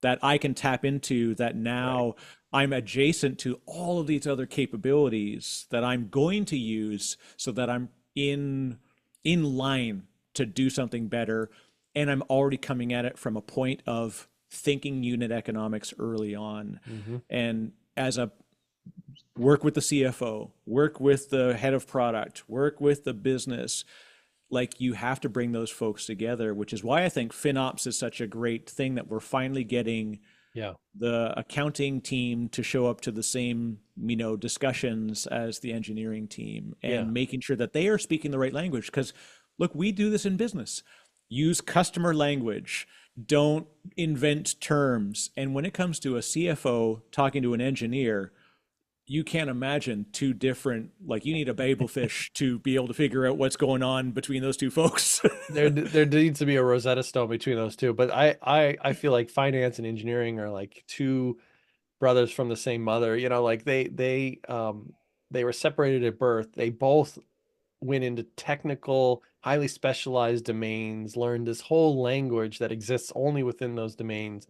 that I can tap into that Right. now I'm adjacent to all of these other capabilities that I'm going to use so that I'm in line to do something better, and I'm already coming at it from a point of thinking unit economics early on. Mm-hmm. And as a work with the CFO, work with the head of product, work with the business, like you have to bring those folks together, which is why I think FinOps is such a great thing that we're finally getting Yeah. the accounting team to show up to the same, discussions as the engineering team Yeah. and making sure that they are speaking the right language. Because look, we do this in business. Use customer language. Don't invent terms. And when it comes to a CFO talking to an engineer, you can't imagine two different, like you need a babel fish to be able to figure out what's going on between those two folks. There needs to be a Rosetta Stone between those two, but I feel like finance and engineering are like two brothers from the same mother. Like they were separated at birth. They both went into technical, highly specialized domains, learned this whole language that exists only within those domains,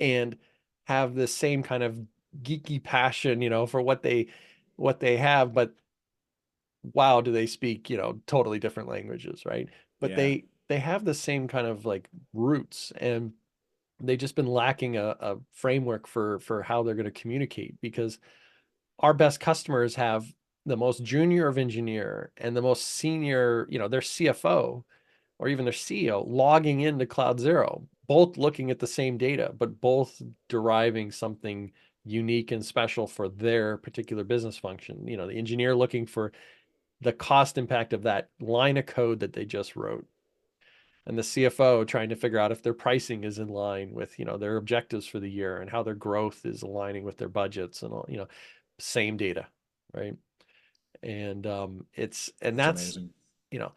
and have this same kind of geeky passion, for what they have, but wow, do they speak, totally different languages, right? But Yeah. they have the same kind of like roots, and they've just been lacking a framework for how they're going to communicate, because our best customers have the most junior of engineer and the most senior, their CFO or even their CEO logging into CloudZero, both looking at the same data, but both deriving something unique and special for their particular business function. The engineer looking for the cost impact of that line of code that they just wrote, and the CFO trying to figure out if their pricing is in line with, their objectives for the year and how their growth is aligning with their budgets and all, same data, right? And It's that's, amazing. you know,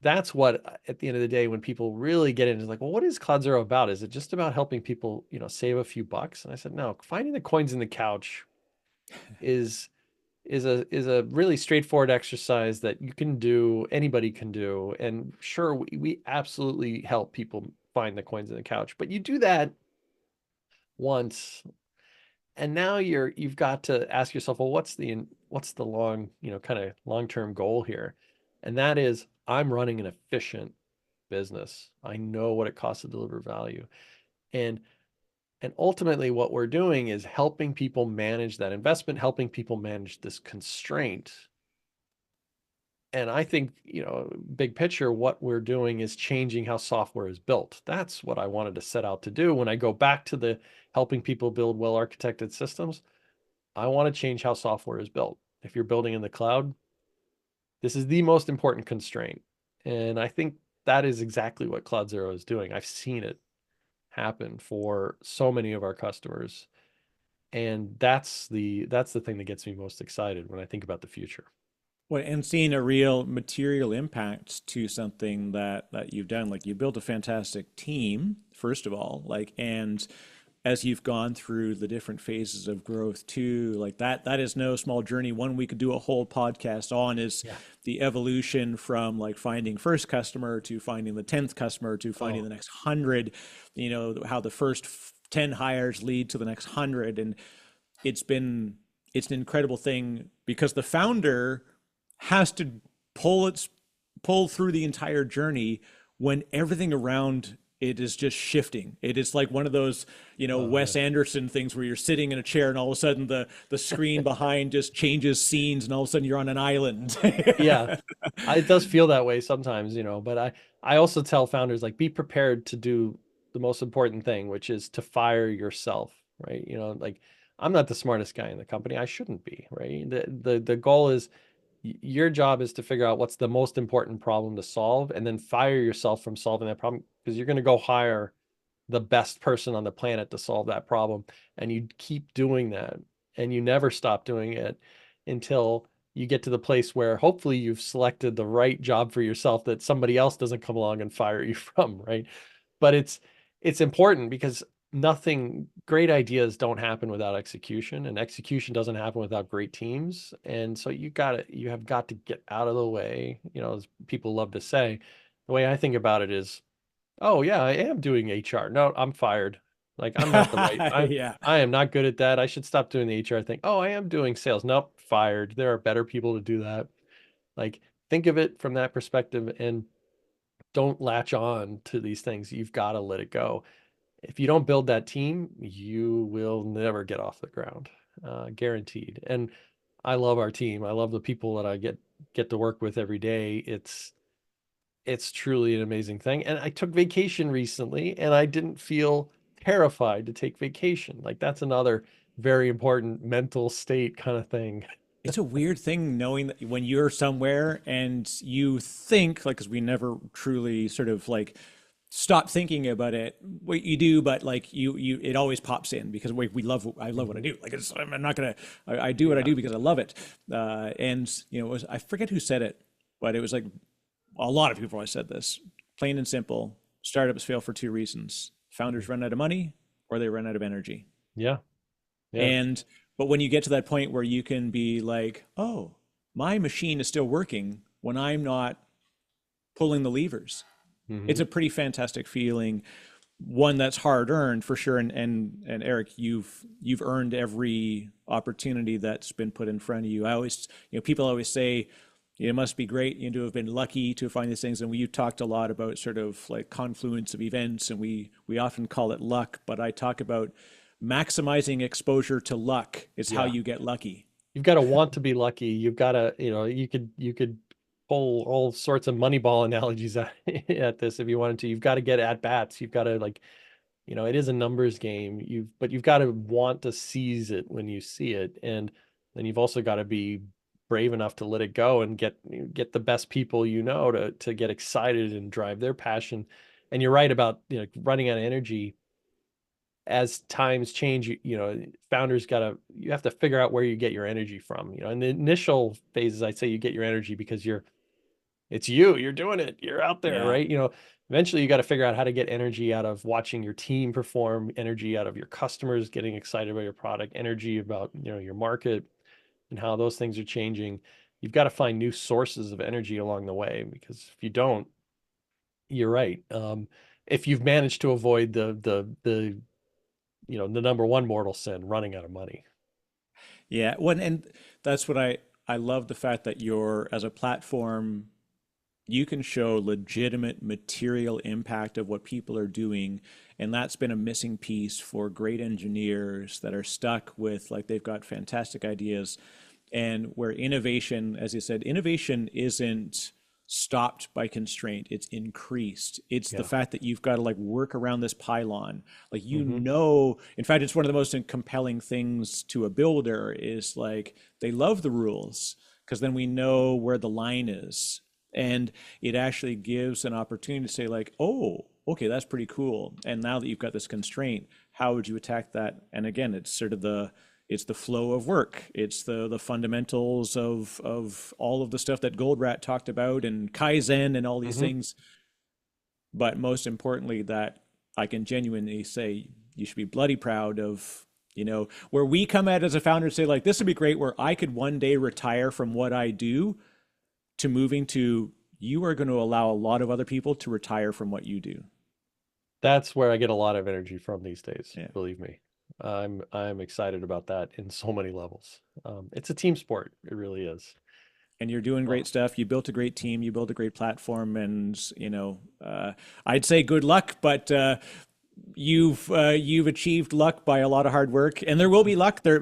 that's what at the end of the day, when people really get into, like, well, what is CloudZero about? Is it just about helping people, save a few bucks? And I said, no, finding the coins in the couch is is a really straightforward exercise that you can do, anybody can do. And sure, we absolutely help people find the coins in the couch, but you do that once, and now you've got to ask yourself, well, what's the long, kind of long-term goal here? And that is, I'm running an efficient business. I know what it costs to deliver value. And ultimately what we're doing is helping people manage that investment, helping people manage this constraint. And I think, big picture, what we're doing is changing how software is built. That's what I wanted to set out to do. When I go back to the helping people build well-architected systems, I want to change how software is built. If you're building in the cloud, this is the most important constraint. And I think that is exactly what CloudZero is doing. I've seen it happen for so many of our customers. And that's the thing that gets me most excited when I think about the future. Well, and seeing a real material impact to something that you've done, like you built a fantastic team, first of all, like, and as you've gone through the different phases of growth too, like that is no small journey. One we could do a whole podcast on is Yeah. the evolution from like finding first customer to finding the 10th customer to finding Oh, the next 100, how the first 10 hires lead to the next 100. And it's been, it's an incredible thing because the founder has to pull its pull through the entire journey when everything around it is just shifting. It is like one of those, yeah. Wes Anderson things where you're sitting in a chair and all of a sudden the screen behind just changes scenes and all of a sudden you're on an island. Yeah. It does feel that way sometimes, but I also tell founders, like, be prepared to do the most important thing, which is to fire yourself, right? Like, I'm not the smartest guy in the company. I shouldn't be, right? The goal is, your job is to figure out what's the most important problem to solve, and then fire yourself from solving that problem, because you're going to go hire the best person on the planet to solve that problem. And you keep doing that, and you never stop doing it until you get to the place where hopefully you've selected the right job for yourself that somebody else doesn't come along and fire you from, right? But it's important, because nothing great ideas don't happen without execution, and execution doesn't happen without great teams. And so you have got to get out of the way, as people love to say. The way I think about it is, oh yeah, I am doing HR. No, I'm fired. Like, I'm not the right. Yeah. I am not good at that. I should stop doing the HR thing. Oh, I am doing sales. Nope, fired. There are better people to do that. Like, think of it from that perspective, and don't latch on to these things. You've got to let it go. If you don't build that team, you will never get off the ground. Guaranteed. And I love our team. I love the people that I get to work with every day. It's truly an amazing thing. And I took vacation recently, and I didn't feel terrified to take vacation. Like, that's another very important mental state kind of thing. It's a weird thing knowing that when you're somewhere and you think, like, because we never truly sort of like stop thinking about it. What you do, but like it always pops in because I love what I Mhm. do. Like, I'm not gonna, I do what I Yeah. do because I love it. And I forget who said it, but it was like a lot of people always said this, plain and simple. Startups fail for two reasons: founders run out of money, or they run out of energy. Yeah. Yeah. And but when you get to that point where you can be like, oh, my machine is still working when I'm not pulling the levers, it's Hmm. a pretty fantastic feeling. One that's hard earned for sure. And EriK, you've earned every opportunity that's been put in front of you. I always, people always say it must be great, to have been lucky to find these things. And you talked a lot about sort of like confluence of events, and we often call it luck, but I talk about maximizing exposure to luck is how Yeah. you get lucky. you've got to want to be lucky. You've got to, you could pull all sorts of Moneyball analogies at this if you wanted to. You've got to get at bats. You've got to like, it is a numbers game. But you've got to want to seize it when you see it, and then you've also got to be brave enough to let it go and get the best people to get excited and drive their passion. And you're right about running out of energy as times change. Founders you have to figure out where you get your energy from. In the initial phases, I'd say you get your energy because you're doing it, you're out there, Yeah. right? Eventually you got to figure out how to get energy out of watching your team perform, energy out of your customers getting excited about your product, energy about your market and how those things are changing. You've got to find new sources of energy along the way, because if you don't, you're right. If you've managed to avoid the number one mortal sin, running out of money. Yeah. And that's what I love the fact that you're, as a platform, you can show legitimate material impact of what people are doing. And that's been a missing piece for great engineers that are stuck with, like, they've got fantastic ideas. And where innovation, as you said, innovation isn't stopped by constraint, it's increased. It's the Yeah. fact that you've got to like work around this pylon. Like, Hmm. in fact, it's one of the most compelling things to a builder is like they love the rules because then we know where the line is. And it actually gives an opportunity to say, like, oh, okay, that's pretty cool. And now that you've got this constraint, how would you attack that? And again, it's sort of it's the flow of work. It's the fundamentals of all of the stuff that Goldrat talked about and Kaizen and all these Hmm. things. But most importantly, that I can genuinely say you should be bloody proud of, where we come at as a founder and say, like, this would be great where I could one day retire from what I do, to moving to you are going to allow a lot of other people to retire from what you do. That's where I get a lot of energy from these days, Yeah. believe me. I'm excited about that in so many levels. It's a team sport. It really is. And you're doing Uh, great stuff. You built a great team. You built a great platform, and I'd say good luck, but you've achieved luck by a lot of hard work, and there will be luck. There,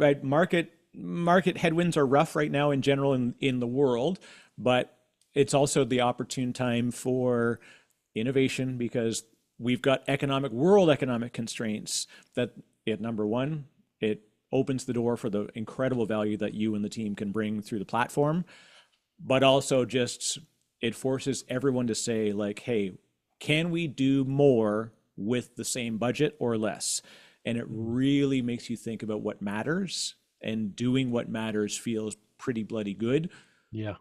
market headwinds are rough right now in general in the world, but it's also the opportune time for innovation because we've got world economic constraints that, at number one, it opens the door for the incredible value that you and the team can bring through the platform, but also just it forces everyone to say, like, hey, can we do more with the same budget or less? And it really makes you think about what matters, and doing what matters feels pretty bloody good yeah,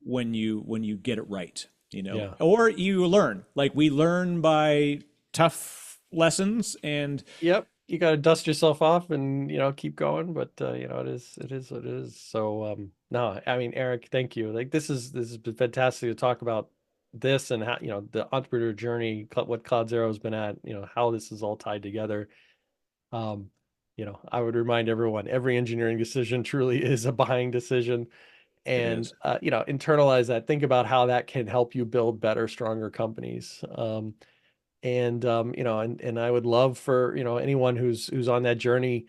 when you get it right, yeah. or you learn, like we learn by tough lessons. And Yep. You got to dust yourself off and keep going. But it is what it is. So no, I mean, Eric, thank you. Like this has been fantastic to talk about this and how the entrepreneur journey, what CloudZero has been at, how this is all tied together. Um, I would remind everyone, every engineering decision truly is a buying decision. it And is. internalize that. Think about how that can help you build better, stronger companies. And I would love for anyone who's on that journey,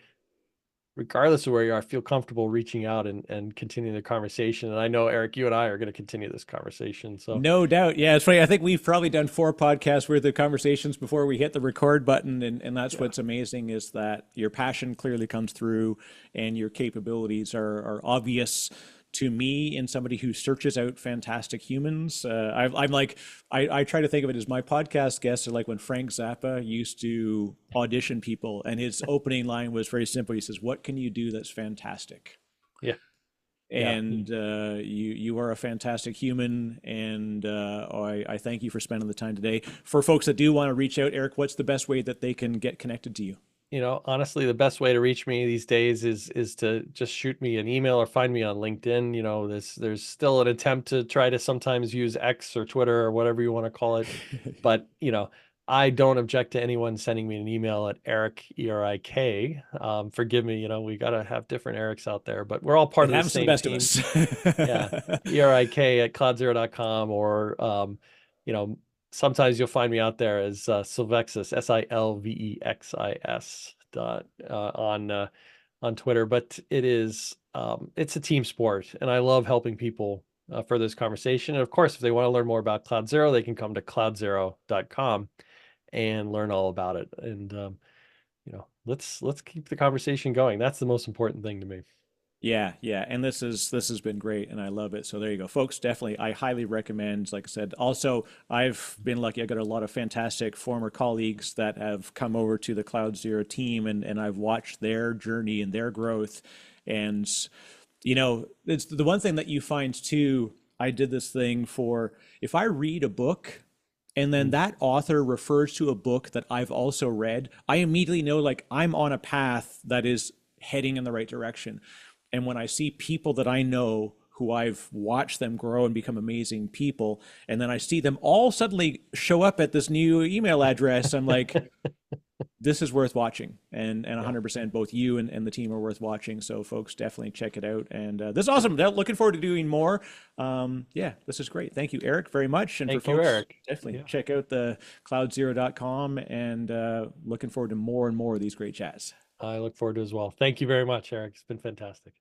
regardless of where you are, feel comfortable reaching out and continuing the conversation. And I know, Eric, you and I are going to continue this conversation. So No doubt. Yeah, it's funny. I think we've probably done 4 podcasts worth of conversations before we hit the record button. And that's yeah. what's amazing is that your passion clearly comes through and your capabilities are obvious to me in somebody who searches out fantastic humans. I'm like, I try to think of it as my podcast guests are like when Frank Zappa used to audition people, and his opening line was very simple. He says, "What can you do that's fantastic?" Yeah. Yeah. And you are a fantastic human, and I thank you for spending the time today. For folks that do want to reach out, Eric, what's the best way that they can get connected to you? Honestly, the best way to reach me these days is to just shoot me an email or find me on LinkedIn. There's still an attempt to try to sometimes use X or Twitter or whatever you want to call it. But, I don't object to anyone sending me an email at Eric, ERIK. Forgive me, we got to have different Erics out there, but we're all part It of the happens to the same best of team. us. Yeah. ERIK at cloudzero.com, or you know, sometimes you'll find me out there as Silvexis, Silvexis on Twitter. But it is it's a team sport, and I love helping people for this conversation. And of course, if they want to learn more about CloudZero, they can come to cloudzero.com and learn all about it. And let's keep the conversation going. That's the most important thing to me. Yeah, yeah, and this has been great, and I love it. So there you go, folks. Definitely, I highly recommend. Like I said, also I've been lucky. I got a lot of fantastic former colleagues that have come over to the CloudZero team, and I've watched their journey and their growth. And it's the one thing that you find too. I did this thing for if I read a book and then Mm. that author refers to a book that I've also read, I immediately know like I'm on a path that is heading in the right direction. And when I see people that I know who I've watched them grow and become amazing people, and then I see them all suddenly show up at this new email address, I'm like, this is worth watching, and Yeah. 100% both you and the team are worth watching. So folks, definitely check it out. And this is awesome. Looking forward to doing more. Yeah, this is great. Thank you, Eric, very much. And for Thank you, folks, Eric. definitely Yeah, check out the cloudzero.com, and looking forward to more and more of these great chats. I look forward to it as well. Thank you very much, Eric. It's been fantastic.